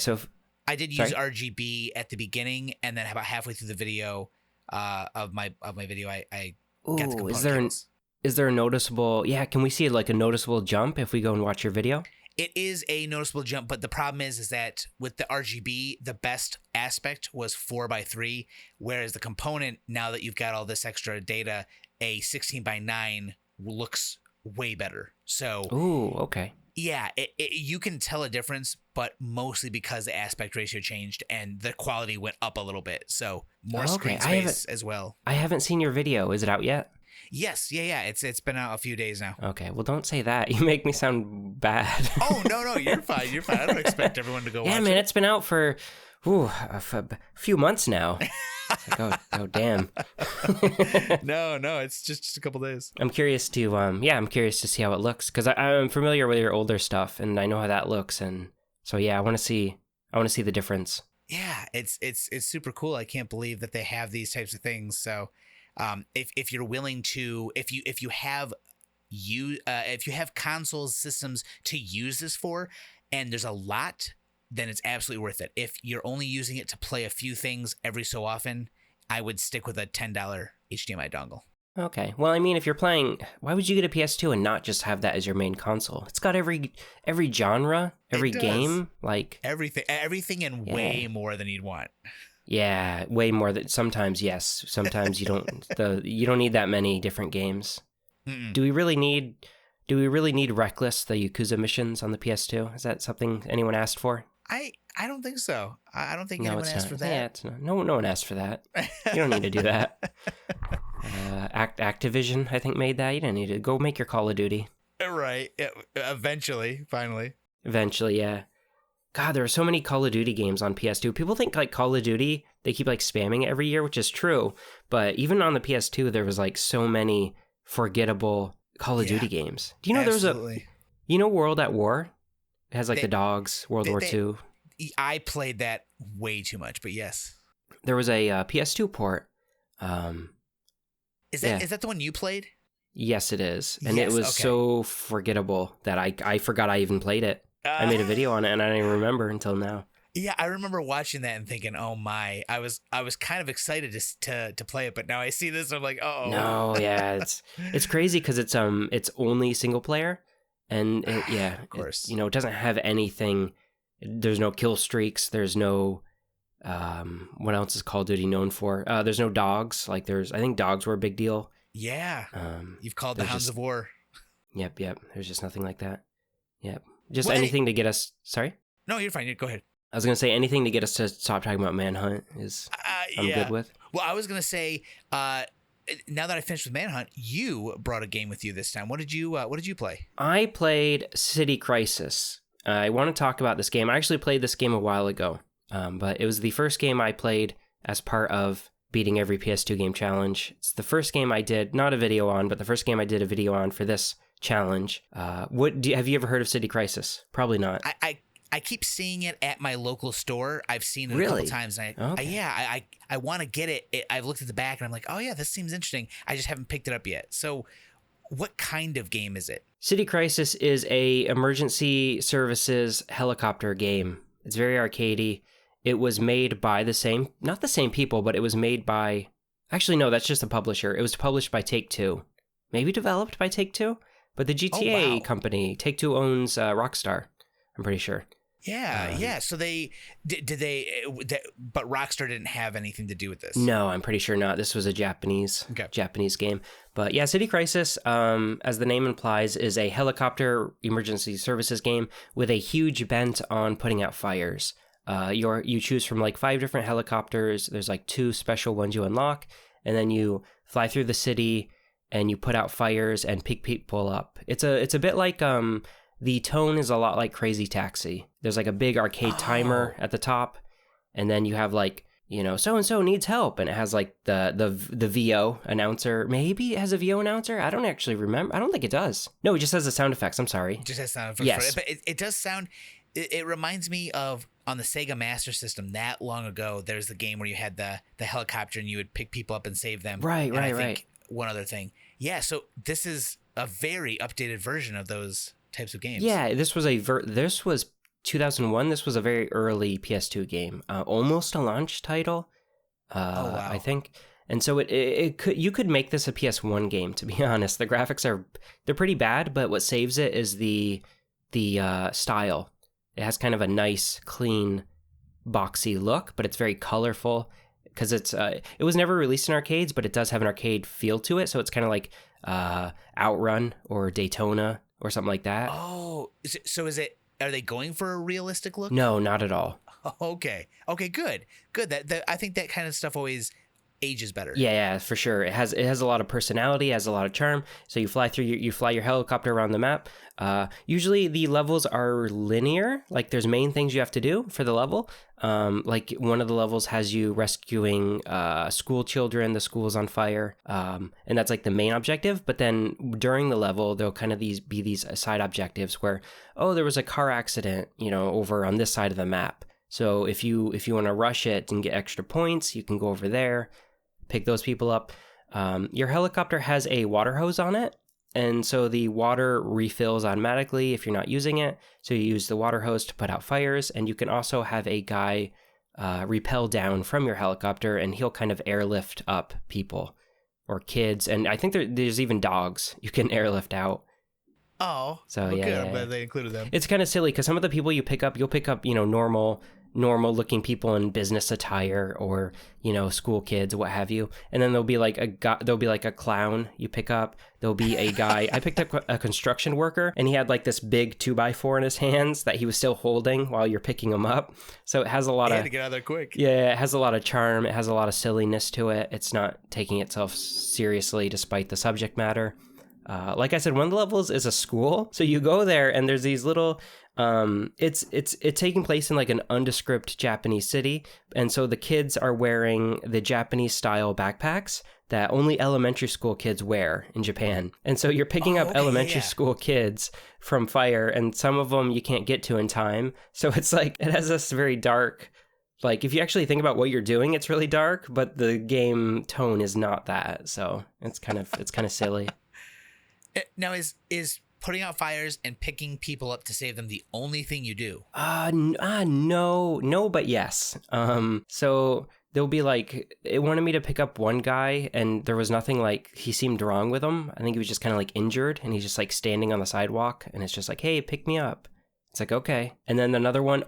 I did use sorry. RGB at the beginning, and then about halfway through the video of my video, I got the Ooh, component cables. is there a noticeable? Yeah, can we see like a noticeable jump if we go and watch your video? It is a noticeable jump, but the problem is that with the RGB, the best aspect was 4:3, whereas the component, now that you've got all this extra data, a 16:9 looks way better. So Ooh, okay. yeah, you can tell a difference, but mostly because the aspect ratio changed and the quality went up a little bit. So more Okay, screen space as well. I haven't seen your video. Is it out yet? Yes, yeah. It's been out a few days now. Okay, well, don't say that. You make me sound bad. Oh no, you're fine. You're fine. I don't expect everyone to go watch Yeah, man, it. it's been out for a few months now. It's like, oh, damn. No, it's just a couple days. I'm curious to I'm curious to see how it looks because I'm familiar with your older stuff and I know how that looks, and so yeah, I want to see the difference. Yeah, it's super cool. I can't believe that they have these types of things. So, if you're willing to, if you have consoles, systems to use this for, and there's a lot, then it's absolutely worth it. If you're only using it to play a few things every so often, I would stick with a $10 HDMI dongle. Okay. Well, I mean, if you're playing, why would you get a PS2 and not just have that as your main console? It's got every genre, every game, like everything, and way more than you'd want. Yeah, way more than sometimes. Yes, sometimes you don't. You don't need that many different games. Mm-mm. Do we really need Reckless, the Yakuza missions on the PS2? Is that something anyone asked for? I don't think so. I don't think No, anyone it's asked not. for that. Yeah, it's not. No one asked for that. You don't need to do that. Activision, I think, made that. You didn't need to go make your Call of Duty. Right. Eventually, finally. Eventually, yeah. God, there are so many Call of Duty games on PS2. People think like Call of Duty, they keep like spamming it every year, which is true. But even on the PS2, there was like so many forgettable Call of Duty games. Do you know absolutely. World at War? It has like the dogs, World War II. I played that way too much, but yes. There was a PS2 port. Is that the one you played? Yes, it is. And yes, it was so forgettable that I forgot I even played it. I made a video on it and I didn't even remember until now. Yeah, I remember watching that and thinking, "Oh my!" I was kind of excited to play it, but now I see this, and I'm like, "Oh no, yeah, it's crazy because it's only single player, and of course, it doesn't have anything. There's no kill streaks. There's no what else is Call of Duty known for? There's no dogs. I think dogs were a big deal. Yeah, you've called the Hounds of War. Yep. There's just nothing like that. Yep, just anything to get us. Sorry. No, you're fine. Go ahead. I was going to say anything to get us to stop talking about Manhunt is I'm good with. Well, I was going to say, now that I finished with Manhunt, you brought a game with you this time. What did you play? I played City Crisis. I want to talk about this game. I actually played this game a while ago, but it was the first game I played as part of beating every PS2 game challenge. It's the first game I did, not a video on, but the first game I did a video on for this challenge. Have you ever heard of City Crisis? Probably not. I keep seeing it at my local store. I've seen it a couple times. And I want to get it. I've looked at the back and I'm like, oh yeah, this seems interesting. I just haven't picked it up yet. So what kind of game is it? City Crisis is a emergency services helicopter game. It's very arcadey. It was made by not the same people, but it was made by, actually no, that's just a publisher. It was published by Take-Two. Maybe developed by Take-Two, but the GTA company, Take-Two owns Rockstar, I'm pretty sure. Yeah. So they but Rockstar didn't have anything to do with this. No, I'm pretty sure not. This was a Japanese game. But yeah, City Crisis, as the name implies, is a helicopter emergency services game with a huge bent on putting out fires. You choose from like 5 different helicopters. There's like 2 special ones you unlock, and then you fly through the city and you put out fires and pick people up. It's a bit like the tone is a lot like Crazy Taxi. There's like a big arcade timer at the top, and then you have like, so-and-so needs help, and it has like the VO announcer. Maybe it has a VO announcer? I don't actually remember. I don't think it does. No, it just has the sound effects. I'm sorry. It just has sound effects. Yes. But it does sound, It reminds me of on the Sega Master System that long ago. There's the game where you had the helicopter and you would pick people up and save them. Right, and I right, think right. one other thing. Yeah, so this is a very updated version of those types of games. Yeah, this was 2001. This was a very early PS2 game, almost a launch title, Oh wow. I think. And so it could, you could make this a PS1 game. To be honest, the graphics they're pretty bad, but what saves it is the style. It has kind of a nice, clean, boxy look, but it's very colorful because it was never released in arcades, but it does have an arcade feel to it. So it's kind of like Outrun or Daytona or something like that. Oh, are they going for a realistic look? No, not at all. Okay. Okay, good. Good. That I think that kind of stuff always ages better. Yeah, for sure. It has a lot of personality, it has a lot of charm. So you fly your helicopter around the map. Usually the levels are linear. Like there's main things you have to do for the level. Like one of the levels has you rescuing school children. The school's on fire, and that's like the main objective. But then during the level, there'll kind of be these side objectives where, oh, there was a car accident, over on this side of the map. So if you want to rush it and get extra points, you can go over there, pick those people up. Your helicopter has a water hose on it, and so the water refills automatically if you're not using it. So you use the water hose to put out fires, and you can also have a guy rappel down from your helicopter, and he'll kind of airlift up people or kids, and I think there's even dogs you can airlift out. Oh, so well, yeah, good. I'm glad they included them. It's kind of silly because some of the people you'll pick up, normal looking people in business attire or school kids, what have you, and then there'll be like a clown you pick up. There'll be a guy. I picked up a construction worker, and he had like this big 2x4 in his hands that he was still holding while you're picking him up. So it has a lot He of had to get out of there quick. Yeah, it has a lot of charm. It has a lot of silliness to it. It's not taking itself seriously despite the subject matter. Like I said, one of the levels is a school. So you go there and there's these little, it's taking place in like an nondescript Japanese city. And so the kids are wearing the Japanese style backpacks that only elementary school kids wear in Japan. And so you're picking up elementary school kids from fire, and some of them you can't get to in time. So it's like, it has this very dark, like if you actually think about what you're doing, it's really dark, but the game tone is not that. So it's kind of silly. Now, is putting out fires and picking people up to save them the only thing you do? No, but yes. So there'll be like, it wanted me to pick up one guy, and there was nothing like, he seemed wrong with him. I think he was just kind of like injured, and he's just like standing on the sidewalk, and it's just like, hey, pick me up. It's like, okay. And then another one,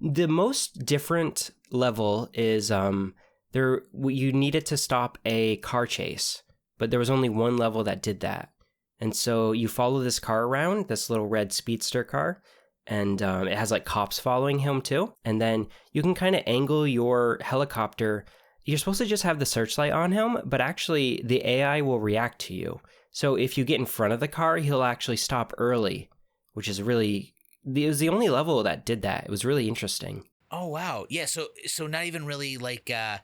the most different level is you needed to stop a car chase, but there was only one level that did that. And so you follow this car around, this little red speedster car, and it has like cops following him too. And then you can kind of angle your helicopter. You're supposed to just have the searchlight on him, but actually the AI will react to you. So if you get in front of the car, he'll actually stop early, which is it was the only level that did that. It was really interesting. Oh wow, yeah. So not even really like a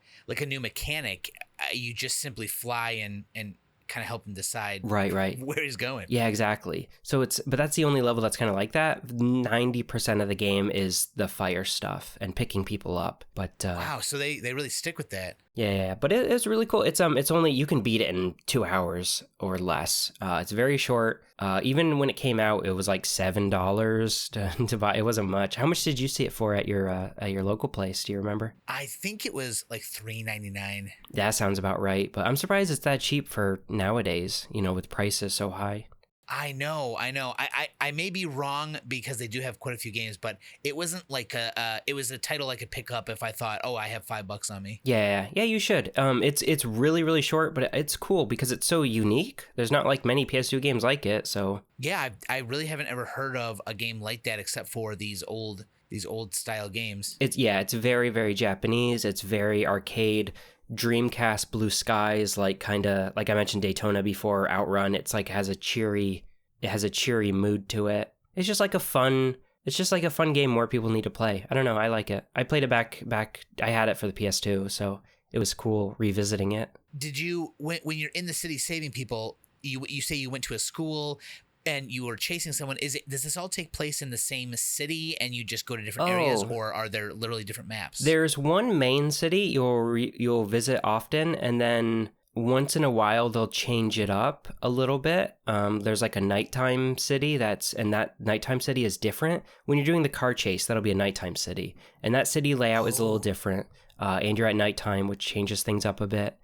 new mechanic. You just simply fly and kind of help him decide right where he's going. Yeah, exactly. But that's the only level that's kind of like that. 90% of the game is the fire stuff and picking people up. But wow, so they really stick with that. Yeah, but it's really cool. It's only, you can beat it in 2 hours or less. It's very short. Even when it came out, it was like $7 to buy. It wasn't much. How much did you see it for at your local place? Do you remember? I think it was like $3.99. That sounds about right. But I'm surprised it's that cheap for nowadays, with prices so high. I know. I may be wrong because they do have quite a few games, but it wasn't like it was a title I could pick up if I thought, I have $5 on me. Yeah, you should. It's really, really short, but it's cool because it's so unique. There's not like many PS2 games like it, so. Yeah, I really haven't ever heard of a game like that except for these old style games. It's very, very Japanese. It's very arcade. Dreamcast Blue Skies, like kind of like I mentioned Daytona before, Outrun. It's like it has a cheery mood to it. It's just like a fun game more people need to play. I don't know, I like it. I played it back I had it for the PS2, so it was cool revisiting it. Did you when you're in the city saving people, you say you went to a school, and you are chasing someone, does this all take place in the same city and you just go to different Oh. areas, or are there literally different maps? There's one main city you'll visit often, and then once in a while they'll change it up a little bit. There's like a nighttime city and that nighttime city is different. When you're doing the car chase, that'll be a nighttime city, and that city layout is a little different. And you're at nighttime, which changes things up a bit.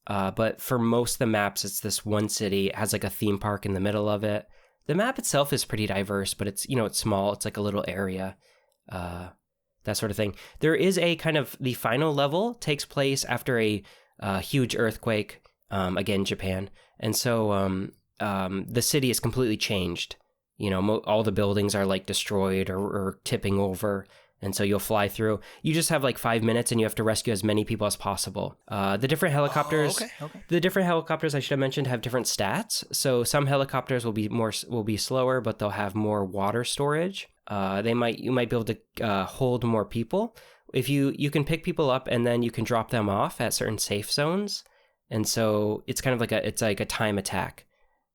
But for most of the maps, it's this one city. It has like a theme park in the middle of it. The map itself is pretty diverse, but it's small. It's like a little area, that sort of thing. There is a kind of, the final level takes place after a huge earthquake, again, Japan. And so the city is completely changed. All the buildings are like destroyed or tipping over. And so you'll fly through. You just have like 5 minutes, and you have to rescue as many people as possible. The different helicopters, The different helicopters I should have mentioned have different stats. So some helicopters will be slower, but they'll have more water storage. You might be able to hold more people. If you can pick people up, and then you can drop them off at certain safe zones. And so it's kind of like a time attack,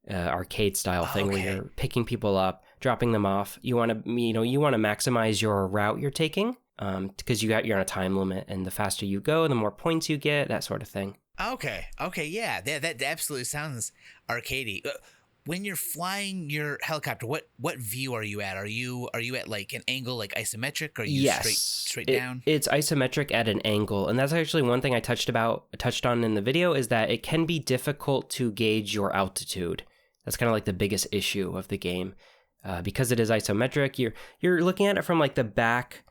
arcade style thing where you're picking people up, dropping them off. You want to maximize your route you're taking, because you're on a time limit, and the faster you go, the more points you get, that sort of thing. Okay, yeah, that absolutely sounds arcadey. When you're flying your helicopter, what view are you at? Are you at like an angle, like isometric, or are you straight down? It's isometric at an angle, and that's actually one thing I touched on in the video, is that it can be difficult to gauge your altitude. That's kind of like the biggest issue of the game. Because it is isometric, you're looking at it from like the back,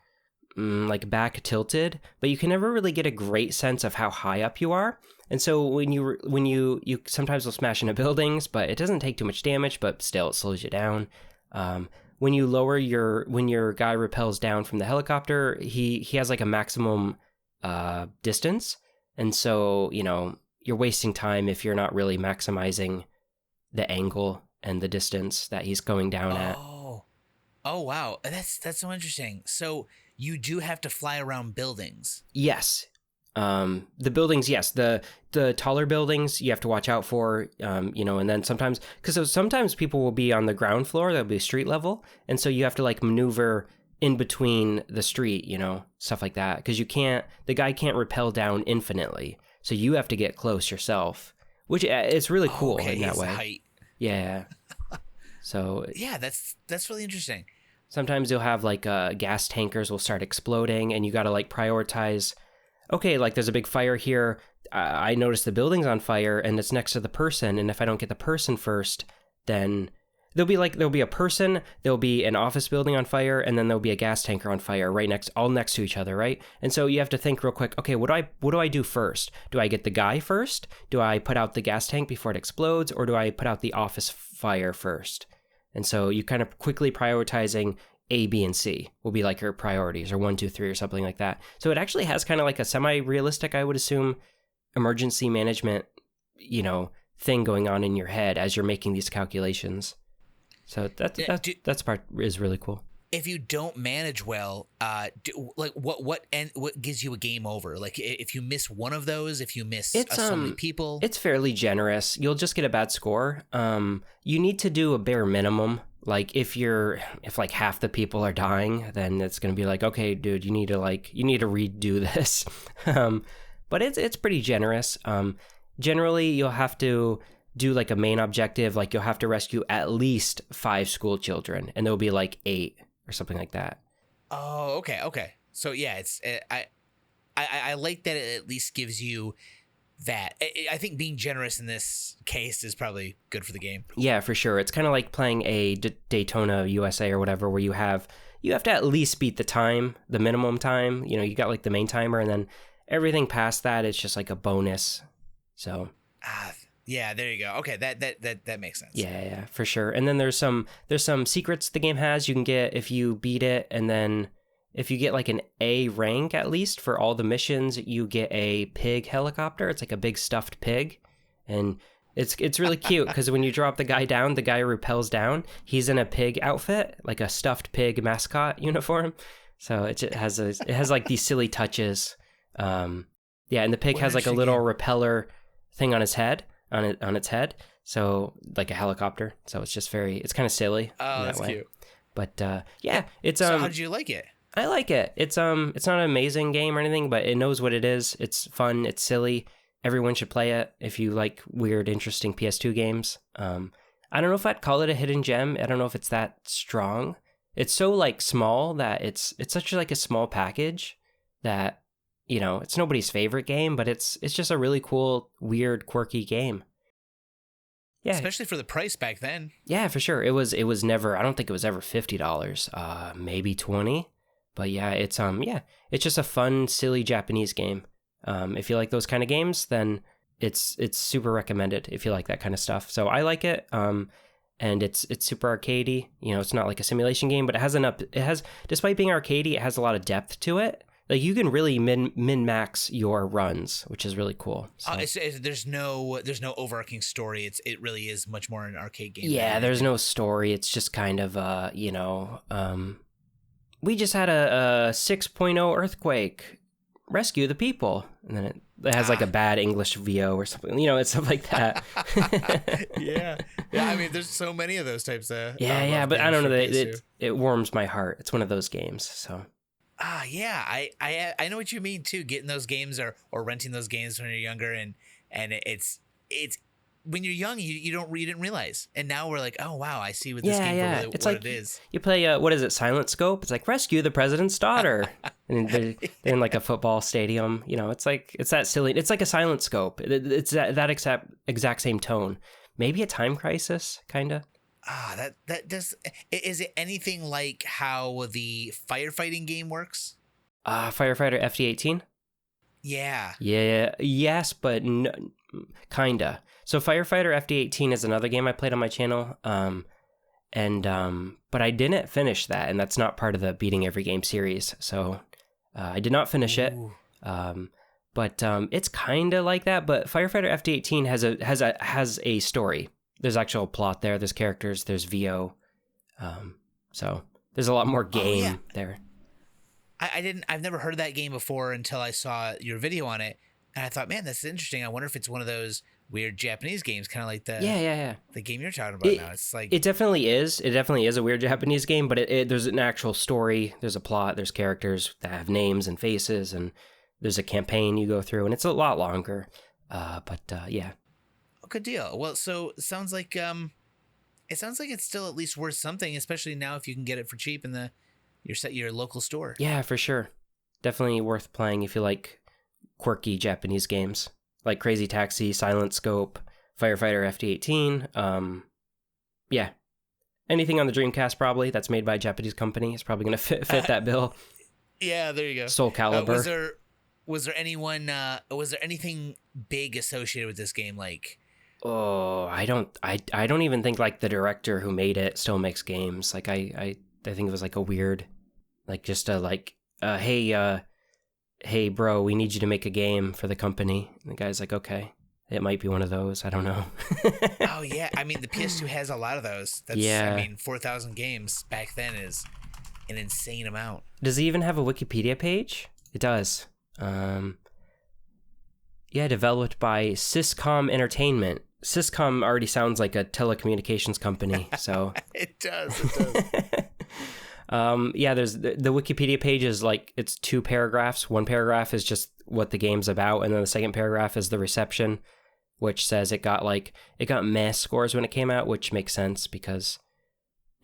back tilted, but you can never really get a great sense of how high up you are. And so when you sometimes will smash into buildings, but it doesn't take too much damage, but still it slows you down. When your guy rappels down from the helicopter, he has like a maximum distance, and so you're wasting time if you're not really maximizing the angle and the distance that he's going down at. Oh wow, that's so interesting. So you do have to fly around buildings. Yes. The buildings, yes. The taller buildings you have to watch out for, and then sometimes people will be on the ground floor, that'll be street level, and so you have to like maneuver in between the street, stuff like that, because the guy can't rappel down infinitely, so you have to get close yourself, which it's really cool in that way. Height. Yeah. So yeah, that's really interesting. Sometimes you'll have like gas tankers will start exploding, and you got to like prioritize. Okay, like there's a big fire here. I noticed the building's on fire, and it's next to the person. And if I don't get the person first, then there'll be a person, there'll be an office building on fire, and then there'll be a gas tanker on fire all next to each other, right? And so you have to think real quick. Okay, what do I do first? Do I get the guy first? Do I put out the gas tank before it explodes, or do I put out the office fire first? And so you kind of quickly prioritizing A, B, and C will be like your priorities, or 1, 2, 3, or something like that. So it actually has kind of like a semi-realistic, I would assume, emergency management, thing going on in your head as you're making these calculations. So that part is really cool. If you don't manage well, what gives you a game over? Like if you miss one of those, if you miss so many people, it's fairly generous. You'll just get a bad score. You need to do a bare minimum. Like if like half the people are dying, then it's gonna be like, okay, dude, you need to redo this. But it's pretty generous. Generally, you'll have to do like a main objective, like you'll have to rescue at least 5 school children, and there'll be like 8 or something like that. Oh, okay. So yeah, it's I like that it at least gives you that. I think being generous in this case is probably good for the game. Yeah, for sure. It's kind of like playing a Daytona USA or whatever, where you have to at least beat the minimum time. You got like the main timer, and then everything past that, it's just like a bonus. So. Yeah, there you go. Okay, that makes sense. Yeah, for sure. And then there's some secrets the game has you can get if you beat it, and then if you get like an A rank at least for all the missions, you get a pig helicopter. It's like a big stuffed pig, and it's really cute because when you drop the guy down, the guy rappels down. He's in a pig outfit, like a stuffed pig mascot uniform. So it has like these silly touches. Yeah, and the pig has like a little repeller thing on his head. On its head, So like a helicopter. So it's just it's kind of silly Oh, in that that's way. cute. But yeah, it's So how did you like it? I like it. It's not an amazing game or anything, but it knows what it is. It's fun. It's silly. Everyone should play it if you like weird, interesting PS2 games. I don't know if I'd call it a hidden gem. I don't know if it's that strong. It's so like small that it's such like a small package that, you know, it's nobody's favorite game, but it's just a really cool, weird, quirky game. Yeah, Especially for the price back then. yeah, for sure. It was never. I don't think it was ever $50. Maybe 20. But yeah, it's just a fun, silly Japanese game. If you like those kind of games, then it's super recommended if you like that kind of stuff. So I like it. And it's super arcadey. You know, it's not like a simulation game, but it has despite being arcadey, it has a lot of depth to it. Like you can really min max your runs, which is really cool. So. There's no overarching story. It really is much more an arcade game. Yeah, there's no story. It's just kind of we just had a 6.0 earthquake. Rescue the people, and then it has like a bad English VO or something. You know, it's stuff like that. yeah. I mean, there's so many of those types of but I don't know. It warms my heart. It's one of those games. So. Yeah, I know what you mean too. Getting those games or renting those games when you're younger, and it's when you're young, you didn't realize, and now we're like, oh wow, I see what this game really, it's what like, it is. You play what is it, Silent Scope? It's like rescue the president's daughter, and they're in like a football stadium. You know, it's that silly. It's like a Silent Scope. It's that exact same tone. Maybe a Time Crisis, kind of. That does. Is it anything like how the firefighting game works? Firefighter FD18. Yeah. Yeah. Yes, but no, kinda. So Firefighter FD18 is another game I played on my channel. But I didn't finish that, and that's not part of the Beating Every Game series. So I did not finish it. But it's kind of like that. But Firefighter FD18 has a story. There's actual plot there. There's characters. There's VO. So there's a lot more game there. I've never heard of that game before until I saw your video on it, and I thought, man, that's interesting. I wonder if it's one of those weird Japanese games, kind of like the game you're talking about now. It's like it definitely is. It definitely is a weird Japanese game, but there's an actual story. There's a plot. There's characters that have names and faces, and there's a campaign you go through, and it's a lot longer. Yeah. Good deal. Well, so it sounds like it's still at least worth something, especially now if you can get it for cheap in your local store. Yeah, for sure. Definitely worth playing if you like quirky Japanese games like Crazy Taxi, Silent Scope, Firefighter FD18. Yeah, anything on the Dreamcast probably that's made by a Japanese company is probably gonna fit that bill. Yeah, there you go. Soul Calibur. Was there anything big associated with this game, like? Oh, I don't even think like the director who made it still makes games. Like I think it was like a weird, like just a like, hey bro, we need you to make a game for the company. And the guy's like, okay, it might be one of those. I don't know. Oh yeah, I mean the PS2 has a lot of those. I mean 4,000 games back then is an insane amount. Does he even have a Wikipedia page? It does. Developed by Syscom Entertainment. Syscom already sounds like a telecommunications company, so it does. There's the Wikipedia page is like it's 2 paragraphs. One paragraph is just what the game's about, and then the second paragraph is the reception, which says it got meh scores when it came out, which makes sense because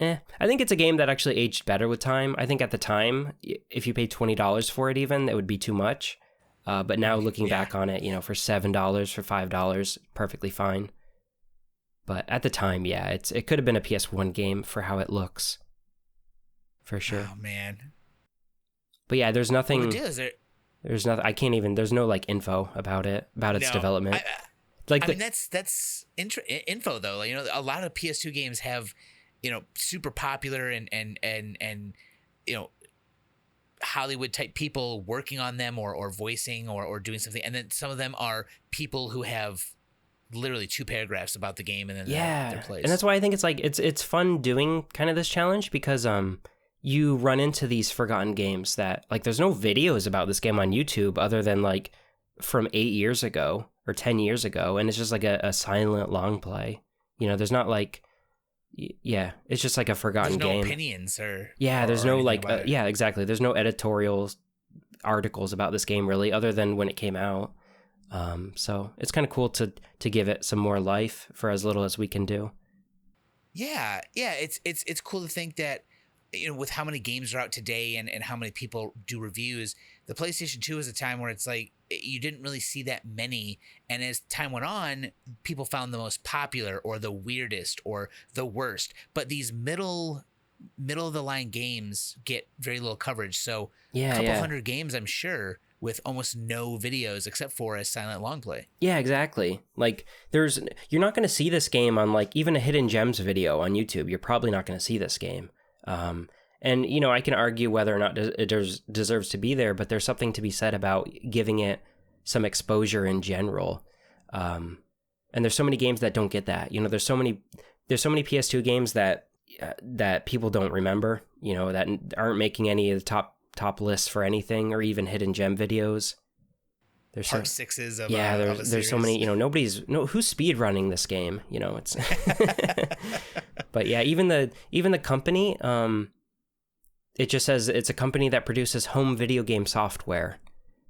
I think it's a game that actually aged better with time. I think at the time, if you paid $20 for it even, it would be too much. But now looking back on it, for $7, for $5, perfectly fine. But at the time, it could have been a PS1 game for how it looks. For sure. Oh man. But yeah, there's nothing. What is it? There's nothing. I can't even. There's no like info about its development. That's info though. A lot of PS2 games have, super popular and Hollywood type people working on them or voicing or doing something, and then some of them are people who have literally 2 paragraphs about the game and then their plays. And that's why I think it's fun doing kind of this challenge because you run into these forgotten games that like there's no videos about this game on YouTube other than like from 8 years ago or 10 years ago, and it's just like a silent long play. There's not like, it's just like a forgotten There's no game. opinions there's no like, exactly. There's no editorial articles about this game really, other than when it came out. So it's kind of cool to give it some more life for as little as we can do. Yeah, it's cool to think that, with how many games are out today and how many people do reviews, the PlayStation 2 is a time where it's like you didn't really see that many, and as time went on, people found the most popular or the weirdest or the worst. But these middle of the line games get very little coverage. So a couple hundred games, I'm sure, with almost no videos except for a silent long play. Yeah, exactly. Like you're not going to see this game on like even a hidden gems video on YouTube. You're probably not going to see this game. And I can argue whether or not it deserves to be there, but there's something to be said about giving it some exposure in general. And there's so many games that don't get that. There's so many PS2 games that people don't remember, that aren't making any of the top lists for anything or even hidden gem videos. There's part sixes of there's so many, who's speed running this game, it's but yeah, even the company, it just says it's a company that produces home video game software,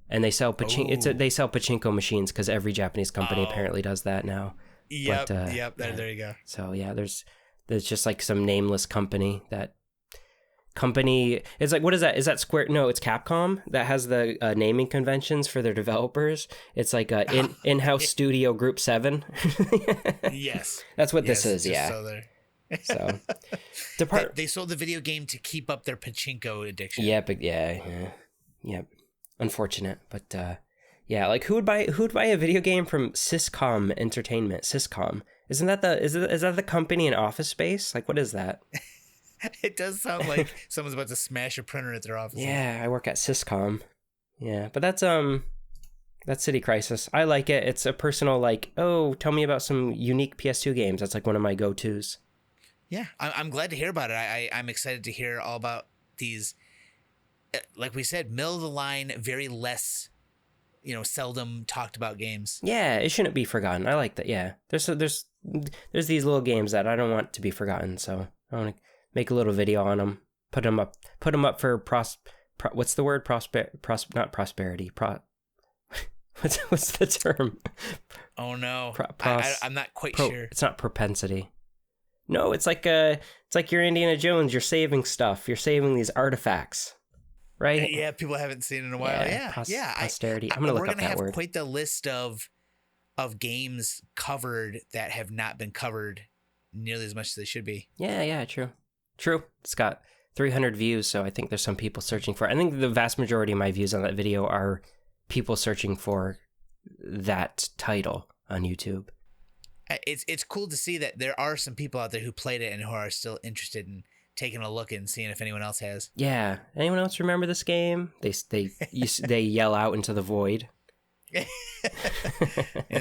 and they sell they sell pachinko machines because every Japanese company apparently does that now. Yep, there you go. So yeah, there's just like some nameless company that. It's like, what is that? Is that Square? No, it's Capcom that has the naming conventions for their developers. It's like in-house studio Group 7. Yes, that's what this is. Yeah. So they sold the video game to keep up their pachinko addiction. Yep. Yeah. Unfortunate, but yeah. Like who would buy a video game from Syscom Entertainment? Syscom, isn't that is that the company in Office Space? Like what is that? It does sound like someone's about to smash a printer at their office. Yeah, I work at Syscom. Yeah, but that's City Crisis. I like it. It's a personal like, tell me about some unique PS2 games. That's like one of my go-tos. Yeah, I'm glad to hear about it. I'm excited to hear all about these, like we said, middle of the line, very less, seldom talked about games. Yeah, it shouldn't be forgotten. I like that. Yeah, there's these little games that I don't want to be forgotten. So I want to make a little video on them, put them up for what's the word? Not prosperity. What's the term? Oh no, I'm not quite sure. It's not propensity. No, it's like you're Indiana Jones. You're saving stuff. You're saving these artifacts, right? Yeah, people haven't seen it in a while. Yeah. Posterity. I'm gonna look up that word. We're gonna have quite the list of games covered that have not been covered nearly as much as they should be. Yeah, true. It's got 300 views, so I think there's some people searching for it. I think the vast majority of my views on that video are people searching for that title on YouTube. It's cool to see that there are some people out there who played it and who are still interested in taking a look and seeing if anyone else has. Yeah. Anyone else remember this game? They yell out into the void.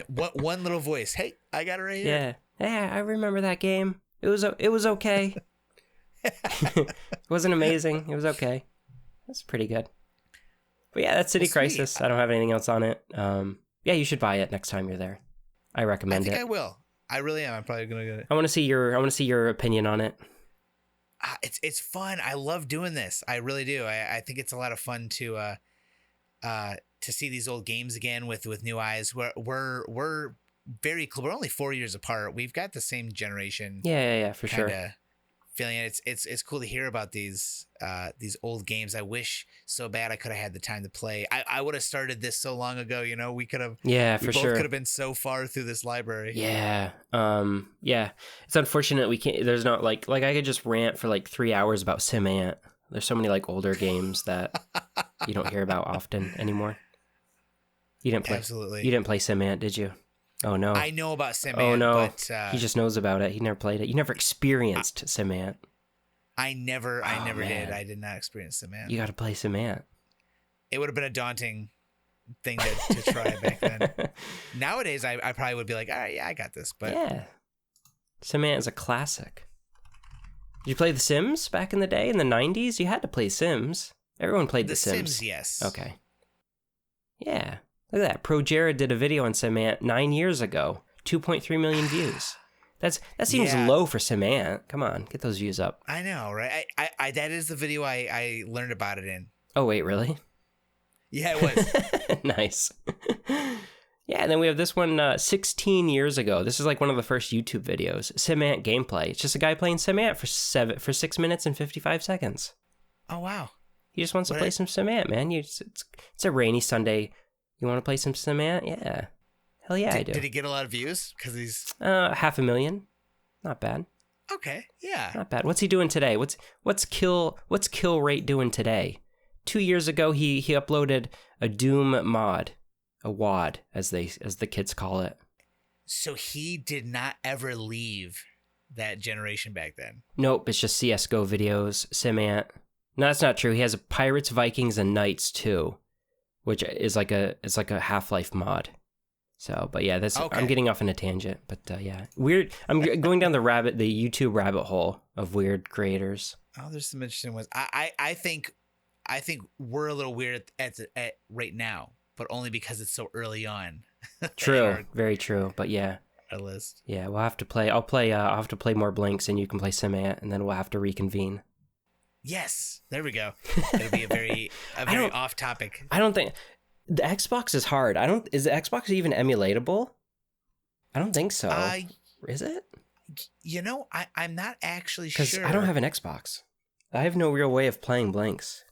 One little voice. Hey, I got it right here. Yeah, I remember that game. It was okay. It wasn't amazing. It was okay. That's pretty good. But yeah, that's City Crisis. I don't have anything else on it. Yeah, you should buy it next time you're there. I recommend it. I think I will. I really am. I'm probably gonna get it. I want to see your opinion on it. It's fun. I love doing this. I really do. I think it's a lot of fun to see these old games again with new eyes. We're very close. We're only 4 years apart. We've got the same generation. Yeah, for sure. Feeling it's cool to hear about these old games. I wish so bad I could have had the time to play. I would have started this so long ago. We could have. Yeah, for sure. Could have been so far through this library. Yeah. Yeah. It's unfortunate we can't. There's not like I could just rant for like 3 hours about SimAnt. There's so many like older games that you don't hear about often anymore. You didn't play. Absolutely. You didn't play SimAnt, did you? Oh no. I know about SimAnt. Oh no. But, he just knows about it. He never played it. You never experienced SimAnt. I never did. I did not experience SimAnt. You got to play SimAnt. It would have been a daunting thing to try back then. Nowadays, I probably would be like, all right, yeah, I got this. But yeah, SimAnt is a classic. Did you play The Sims back in the day in the 90s? You had to play Sims. Everyone played The Sims. Yes. Okay. Yeah. Look at that. Pro Jared did a video on SimAnt 9 years ago. 2.3 million views. That seems low for Samant. Come on, get those views up. I know, right? I that is the video I learned about it in. Oh wait, really? Yeah, it was. Nice. Yeah, and then we have this one 16 years ago. This is like one of the first YouTube videos. Samant gameplay. It's just a guy playing Samant for 6 minutes and 55 seconds. Oh wow. He just wants to play some Samant, man. It's a rainy Sunday. You want to play some Samant? Yeah. Hell yeah, I do. Did he get a lot of views? Because he's 500,000. Not bad. Okay, yeah. Not bad. What's he doing today? What's kill rate doing today? 2 years ago, he uploaded a Doom mod, a WOD as the kids call it. So he did not ever leave that generation back then. Nope, it's just CS:GO videos, Samant. No, that's not true. He has Pirates, Vikings, and Knights too, which is like a Half-Life mod. So, but yeah, that's okay. I'm getting off on a tangent, but yeah, weird. I'm going down the YouTube rabbit hole of weird creators. Oh, there's some interesting ones. I think we're a little weird at right now, but only because it's so early on. True, very true. But yeah, our list. Yeah, we'll have to play. I'll have to play more Blinks, and you can play Samant, and then we'll have to reconvene. Yes, there we go. It'll be a very off topic. I don't think. The Xbox is hard. Is the Xbox even emulatable? I don't think so. Is it? You know, I'm not actually sure. Because I don't have an Xbox. I have no real way of playing Blinks.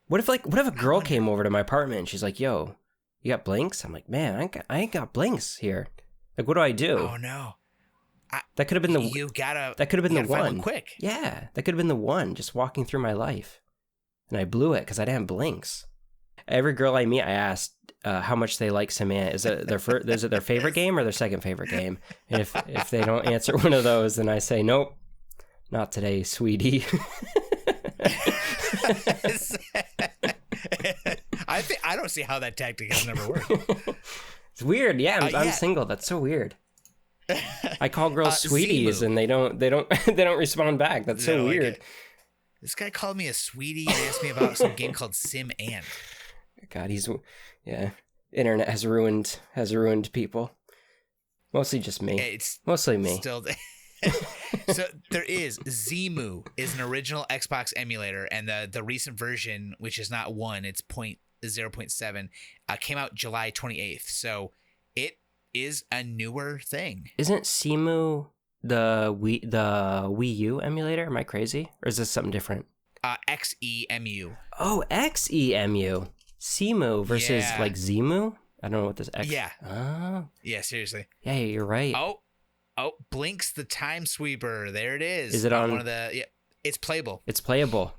What if a girl came over to my apartment and she's like, "Yo, you got Blinks?" I'm like, "Man, I ain't got Blinks here. Like, what do I do?" Oh no. That could have been the That could have been the one. Quick. Yeah, that could have been the one. Just walking through my life, and I blew it because I didn't have Blinks. Every girl I meet, I ask how much they like Samant. Is it their favorite game or their second favorite game? And if they don't answer one of those, then I say, nope, not today, sweetie. I don't see how that tactic has never worked. It's weird. Yeah, I'm single. That's so weird. I call girls sweeties, and they don't respond back. That's so weird. Like this guy called me a sweetie and asked me about some game called Sim Ant. God, internet has ruined people. Mostly just me. It's mostly me. Still, so there is Zemu is an original Xbox emulator, and the recent version, which is not 1, it's 0.7, came out July 28th. So it is a newer thing. Isn't Zemu the Wii U emulator? Am I crazy, or is this something different? XEMU. Oh, XEMU. Zemu versus like Zemu. I don't know what this X. Yeah. Oh. Yeah. Seriously. Yeah, you're right. Oh, Blinks the Time Sweeper. There it is. Is it on one of the? Yeah, it's playable. It's playable.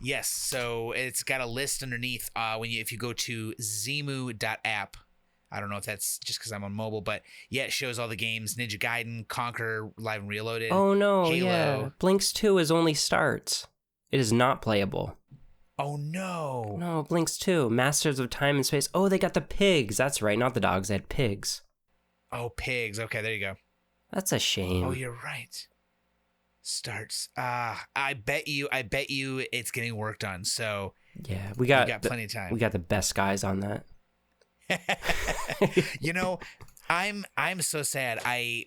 Yes. So it's got a list underneath. If you go to zemu.app. I don't know if that's just because I'm on mobile, but yeah, it shows all the games: Ninja Gaiden, Conquer, Live and Reloaded. Oh no, Halo. Yeah. Blinks 2 is only starts. It is not playable. Oh no. No, Blinks 2, Masters of Time and Space. Oh, they got the pigs. That's right, not the dogs. They had pigs. Oh, pigs. Okay, there you go. That's a shame. Oh, you're right. Starts. I bet you it's getting work done. So yeah, we got plenty of time. We got the best guys on that. You know, I'm so sad. I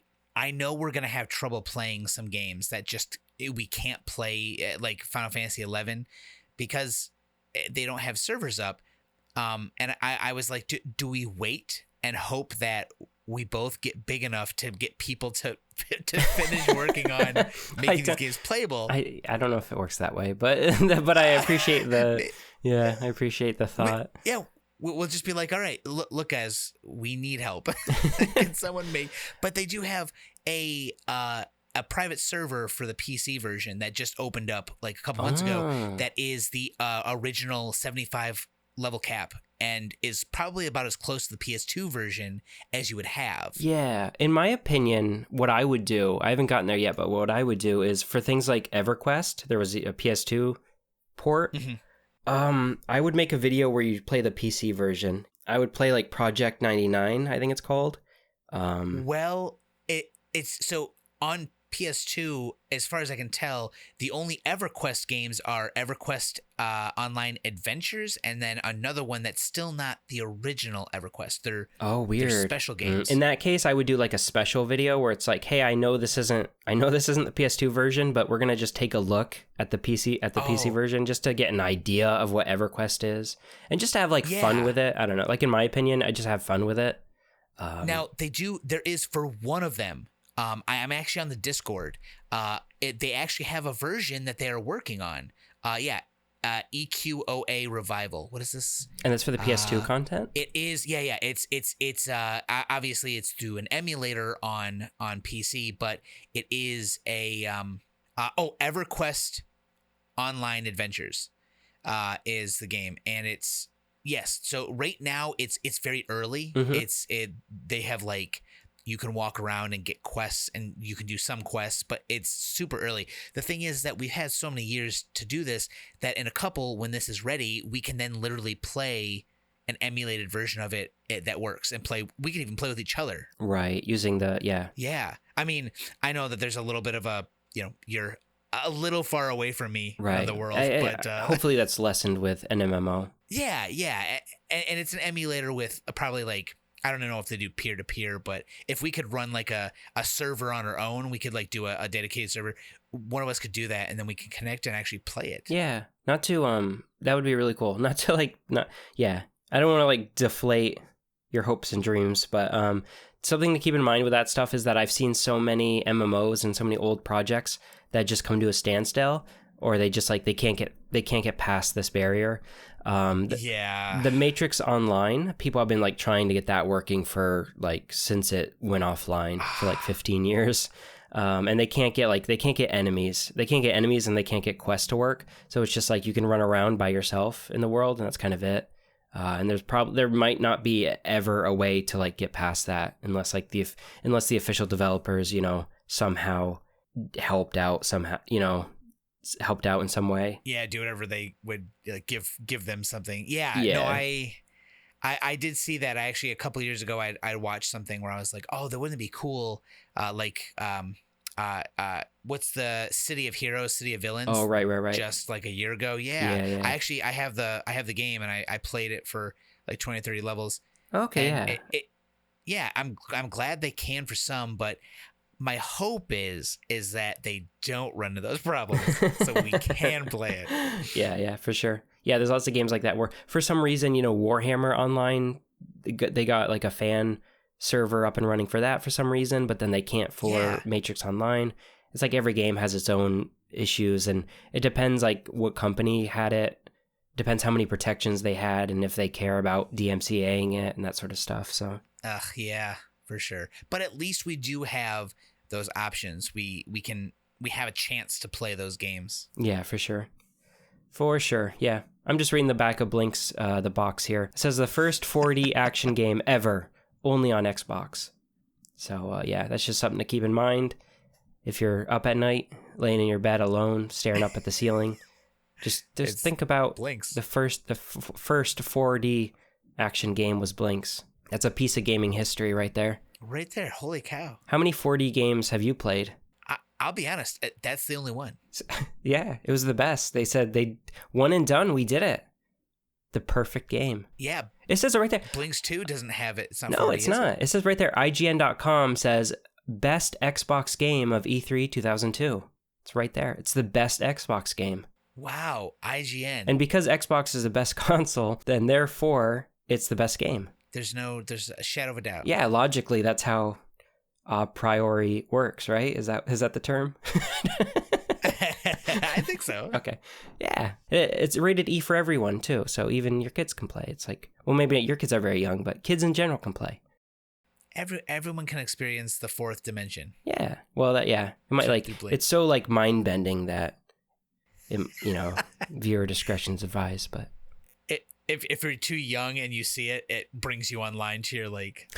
know we're gonna have trouble playing some games that just we can't play, like Final Fantasy 11, because they don't have servers up. And I was like, do we wait and hope that we both get big enough to get people to finish working on making these games playable? I don't know if it works that way, but I appreciate I appreciate the thought. Yeah. We'll just be like, all right, look, guys, we need help. Can someone make? But they do have a private server for the PC version that just opened up like a couple months ago. That is the original 75 level cap and is probably about as close to the PS2 version as you would have. Yeah, in my opinion, what I would do, I haven't gotten there yet, but what I would do is for things like EverQuest, there was a PS2 port. Mm-hmm. I would make a video where you play the PC version. I would play like Project 99, I think it's called. Well, it's so on PS2, as far as I can tell, the only EverQuest games are EverQuest Online Adventures, and then another one that's still not the original EverQuest. They're weird. They're special games. In that case, I would do like a special video where it's like, hey, I know this isn't the PS2 version, but we're gonna just take a look at the PC version just to get an idea of what EverQuest is, and just to have like fun with it. I don't know. Like in my opinion, I just have fun with it. Now there is for one of them. I'm actually on the Discord. They actually have a version that they are working on. EQOA Revival. What is this? And that's for the PS2 content? It is. Yeah. It's obviously it's through an emulator on PC, but it is a EverQuest Online Adventures is the game, and it's yes. So right now it's very early. Mm-hmm. They have like, you can walk around and get quests, and you can do some quests, but it's super early. The thing is that we've had so many years to do this that in a couple, when this is ready, we can then literally play an emulated version of it that works and play. We can even play with each other. Right. Using Yeah. I mean, I know that there's a little bit of you're a little far away from me in the world, but hopefully that's lessened with an MMO. Yeah. And it's an emulator with probably like, I don't know if they do peer-to-peer, but if we could run like a server on our own, we could like do a dedicated server. One of us could do that, and then we can connect and actually play it. Yeah, not to that would be really cool. Not to I don't want to like deflate your hopes and dreams, but something to keep in mind with that stuff is that I've seen so many MMOs and so many old projects that just come to a standstill, or they just like they can't get past this barrier. The Matrix Online, people have been like trying to get that working for like since it went offline for like 15 years. And they can't get enemies. They can't get enemies, and they can't get quests to work. So it's just like you can run around by yourself in the world, and that's kind of it. And there might not be ever a way to like get past that unless the official developers, somehow helped out in some way. Yeah, do whatever they would, like, give them something. Yeah. No, I did see that. I actually, a couple of years ago, I watched something where I was like, oh, that wouldn't it be cool? What's the City of Heroes, City of Villains? Oh, right. Just like a year ago. Yeah. I have the game, and I played it for like 20 or 30 levels. Okay. I'm glad they can for some, but my hope is that they don't run into those problems so we can play it. Yeah, for sure. Yeah, there's lots of games like that where for some reason, Warhammer Online, they got like a fan server up and running for that for some reason, but then they can't for Matrix Online. It's like every game has its own issues, and it depends like what company had it. Depends how many protections they had and if they care about DMCAing it and that sort of stuff. So. Yeah, for sure. But at least we do have those options. We have a chance to play those games. Yeah, for sure. For sure. Yeah. I'm just reading the back of Blink's the box here. It says the first 4D action game ever, only on Xbox. So that's just something to keep in mind. If you're up at night, laying in your bed alone, staring up at the ceiling, just think about Blinks. The first 4D action game was Blink's. That's a piece of gaming history right there. Right there. Holy cow. How many 4D games have you played? I'll be honest. That's the only one. Yeah, it was the best. They said one and done. We did it. The perfect game. Yeah. It says it right there. Blinks 2 doesn't have it. It's not no, 4D, it's not. It says right there, IGN.com says best Xbox game of E3 2002. It's right there. It's the best Xbox game. Wow. IGN. And because Xbox is the best console, then therefore it's the best game. There's a shadow of a doubt. Yeah, logically, that's how a priori works, right? Is that the term? I think so. Okay. Yeah. It's rated E for everyone, too. So even your kids can play. It's like, well, maybe your kids are very young, but kids in general can play. Everyone can experience the fourth dimension. Yeah. Well, it might it's so like mind bending that, viewer discretion's advised, but. If you're too young and you see it, it brings you online to your like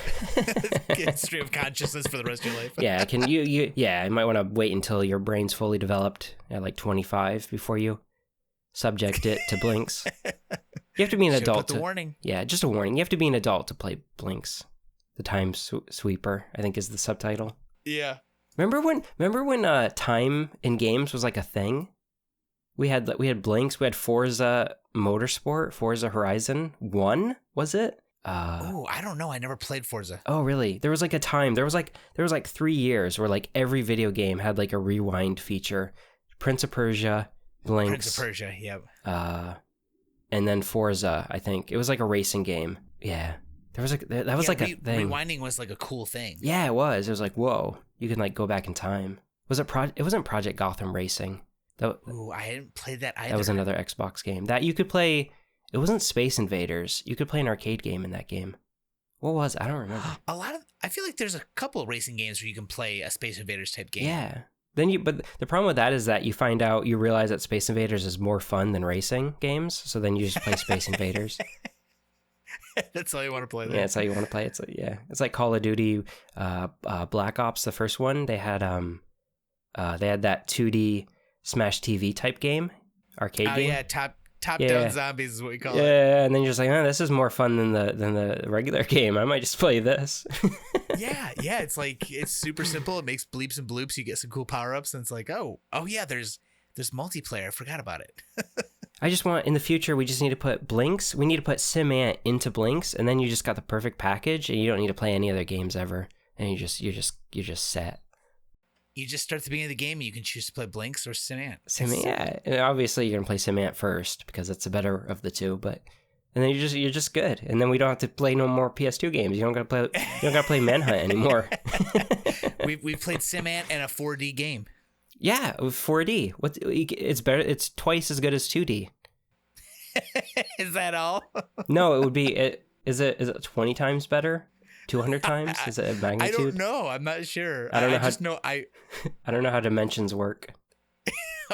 stream of consciousness for the rest of your life. Yeah, you might want to wait until your brain's fully developed at like 25 before you subject it to Blinks. You have to be an adult. Put the warning. Yeah, just a warning. You have to be an adult to play Blinks. The Time Sweeper, I think, is the subtitle. Yeah. Remember when time in games was like a thing? We had Blinks, we had Forza Motorsport, Forza Horizon 1, was it? Oh, I don't know. I never played Forza. Oh, really? There was like a time. There was like 3 years where like every video game had like a rewind feature. Prince of Persia, Blinks. Prince of Persia, yep. And then Forza, I think. It was like a racing game. Yeah. There was like that was like a thing. Rewinding was like a cool thing. Yeah, it was. It was like, whoa, you can like go back in time. It wasn't Project Gotham Racing. Ooh, I hadn't played that either. That was another Xbox game. That you could play. It wasn't Space Invaders. You could play an arcade game in that game. What was it? I don't remember. I feel like there's a couple of racing games where you can play a Space Invaders type game. Yeah. But the problem with that is that you realize that Space Invaders is more fun than racing games. So then you just play Space Invaders. That's all you want to play. Yeah, that's how you want to play. It's like, yeah, it's like Call of Duty, Black Ops, the first one. They had that 2D Smash TV type game, arcade game. Yeah, top down zombies is what we call it. Yeah, and then you're just like, oh, this is more fun than the regular game. I might just play this. yeah, it's like it's super simple. It makes bleeps and bloops. You get some cool power ups, and it's like, oh yeah, there's multiplayer. I forgot about it. I just want, in the future, we just need to put Blinks. We need to put SimAnt into Blinks, and then you just got the perfect package, and you don't need to play any other games ever, and you're just set. You just start at the beginning of the game, and you can choose to play Blinks or SimAnt. Yeah. And obviously, you're gonna play SimAnt first because it's the better of the two, but and then you're just good, and then we don't have to play no more PS2 games. You don't gotta play Manhunt anymore. We've played SimAnt and a 4D game. Yeah, with 4D. It's better. It's twice as good as 2D. Is that all? No, it would be. Is it 20 times better? 200 times? Is it a magnitude? I don't know. I'm not sure. I don't know how dimensions work.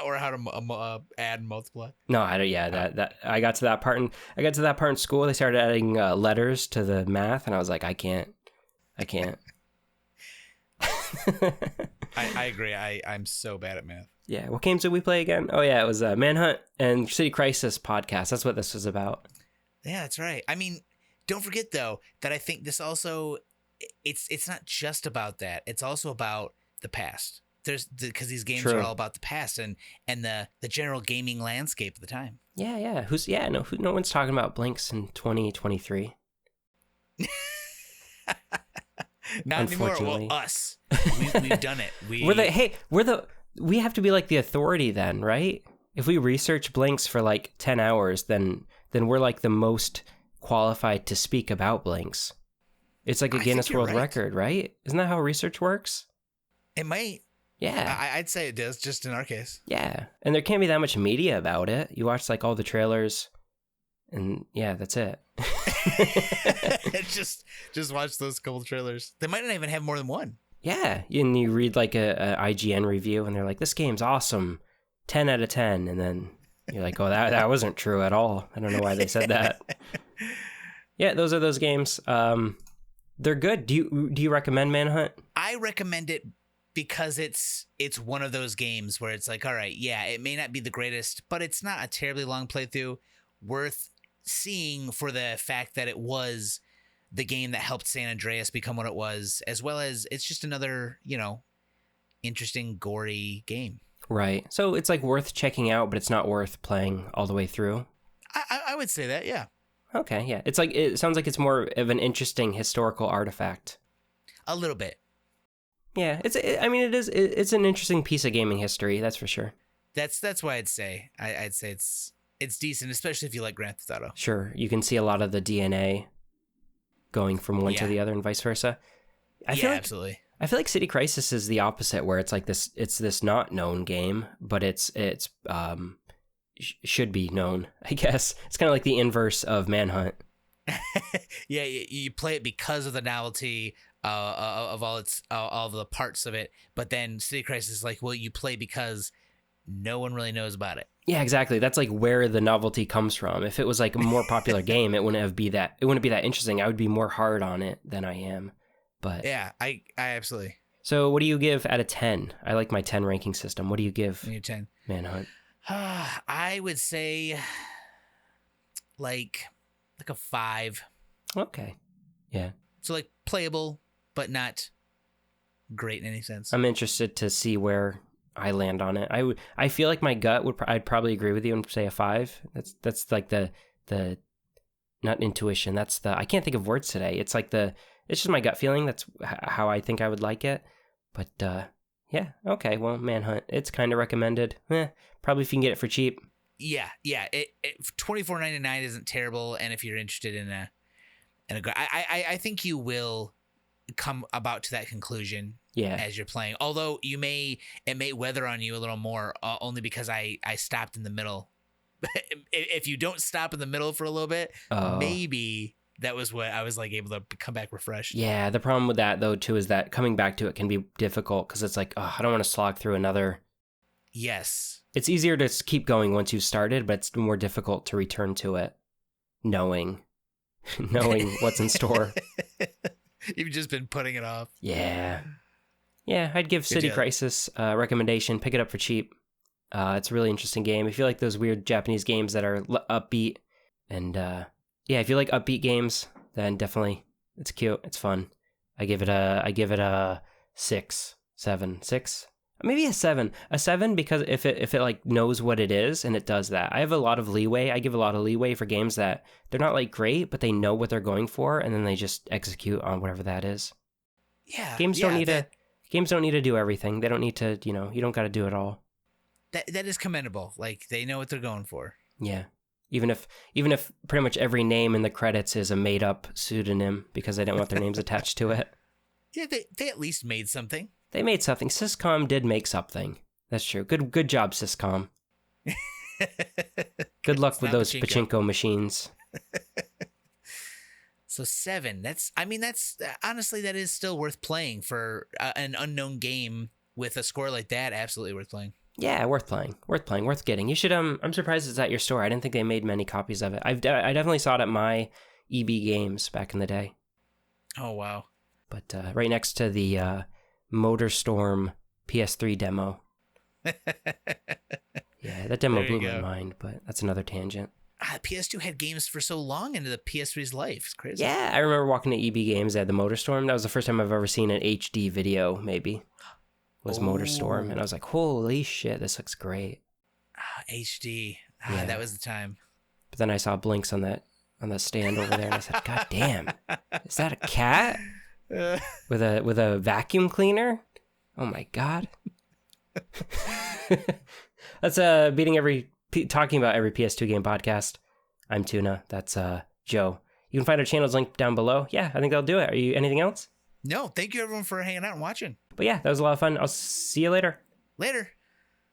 Or how to add and multiply. No, I don't. Yeah, that I got to that part in school. They started adding letters to the math, and I was like, I can't. I agree. I'm so bad at math. Yeah. What games did we play again? Oh yeah, it was Manhunt and City Crisis podcast. That's what this was about. Yeah, that's right. I mean, don't forget though that I think this also it's not just about that. It's also about the past. Because these games are all about the past and the general gaming landscape of the time. Yeah. No one's talking about Blinks in 2023. Not anymore. Well, us. We've done it. We have to be like the authority then, right? If we research Blinks for like 10 hours, then we're like the most qualified to speak about Blinks. It's like a Guinness World Record, right? Isn't that how research works? It might. Yeah. I'd say it does, just in our case. Yeah. And there can't be that much media about it. You watch like all the trailers and yeah, that's it. just watch those couple trailers. They might not even have more than one. Yeah. And you read like a IGN review and they're like, this game's awesome. 10 out of 10. And then you're like, oh, that wasn't true at all. I don't know why they said that. Yeah, those are those games. They're good. Do you recommend Manhunt? I recommend it because it's one of those games where it's like, all right, yeah, it may not be the greatest, but it's not a terribly long playthrough. Worth seeing for the fact that it was the game that helped San Andreas become what it was, as well as it's just another, interesting, gory game. Right. So it's like worth checking out, but it's not worth playing all the way through. I would say that, yeah. Okay, yeah. It sounds like it's more of an interesting historical artifact. A little bit. Yeah, it's an interesting piece of gaming history, that's for sure. That's why I'd say it's decent, especially if you like Grand Theft Auto. Sure, you can see a lot of the DNA going from one to the other and vice versa. Absolutely. I feel like City Crisis is the opposite, where it's like this not known game, but it's should be known, I guess. It's kind of like the inverse of Manhunt. Yeah, you play it because of the novelty of all of the parts of it, but then City Crisis is like, well, you play because no one really knows about it. Yeah, exactly. That's like where the novelty comes from. If it was like a more popular game, it wouldn't be that interesting. I would be more hard on it than I am. But yeah, I absolutely. So what do you give out of 10? I like my 10 ranking system. What do you give 10 Manhunt? I would say like a 5. Okay. Yeah. So like playable, but not great in any sense. I'm interested to see where I land on it. I feel like my gut I'd probably agree with you and say a 5. That's like the not intuition. That's I can't think of words today. It's like it's just my gut feeling. That's how I think I would like it. But yeah, okay. Well, Manhunt, it's kind of recommended. Probably if you can get it for cheap. Yeah. It $24.99 isn't terrible, and if you're interested in a I think you will come about to that conclusion. Yeah. As you're playing, although it may weather on you a little more, only because I stopped in the middle. If you don't stop in the middle for a little bit, maybe that was what I was like able to come back refreshed. Yeah, the problem with that though too is that coming back to it can be difficult because it's like, I don't want to slog through another. Yes, it's easier to keep going once you've started, but it's more difficult to return to it, knowing what's in store. You've just been putting it off. Yeah, I'd give City Crisis a recommendation. Pick it up for cheap. It's a really interesting game. If you like those weird Japanese games that are upbeat, and if you like upbeat games, then definitely it's cute. It's fun. I give it a 6, 7, 6, maybe a 7, because if it like knows what it is and it does that. I have a lot of leeway. I give a lot of leeway for games that they're not like great, but they know what they're going for, and then they just execute on whatever that is. Yeah, games don't need to do everything. They don't need to, you don't got to do it all. That is commendable. Like, they know what they're going for. Yeah. Even if pretty much every name in the credits is a made up pseudonym because they didn't want their names attached to it. Yeah, they at least made something. They made something. Syscom did make something. That's true. Good job, Syscom. Good luck with those pachinko machines. So 7. That's honestly, that is still worth playing for an unknown game with a score like that. Absolutely worth playing. Yeah, worth playing, worth getting. You should. I'm surprised it's at your store. I didn't think they made many copies of it. I definitely saw it at my EB Games back in the day. Oh wow! But right next to the MotorStorm PS3 demo. Yeah, that demo blew my mind, but that's another tangent. PS2 had games for so long into the PS3's life. It's crazy. Yeah, I remember walking to EB Games. They had the MotorStorm. That was the first time I've ever seen an HD video, maybe. Was MotorStorm, and I was like, holy shit, this looks great. HD. That was the time. But then I saw Blinks on that stand over there, and I said, God damn, is that a cat with a vacuum cleaner? Oh my God. That's talking about every PS2 game podcast. I'm Tunuh. That's Joe. You can find our channels linked down below. Yeah, I think that'll do it. Are you anything else? No, thank you everyone for hanging out and watching. But yeah, that was a lot of fun. I'll see you later. Later.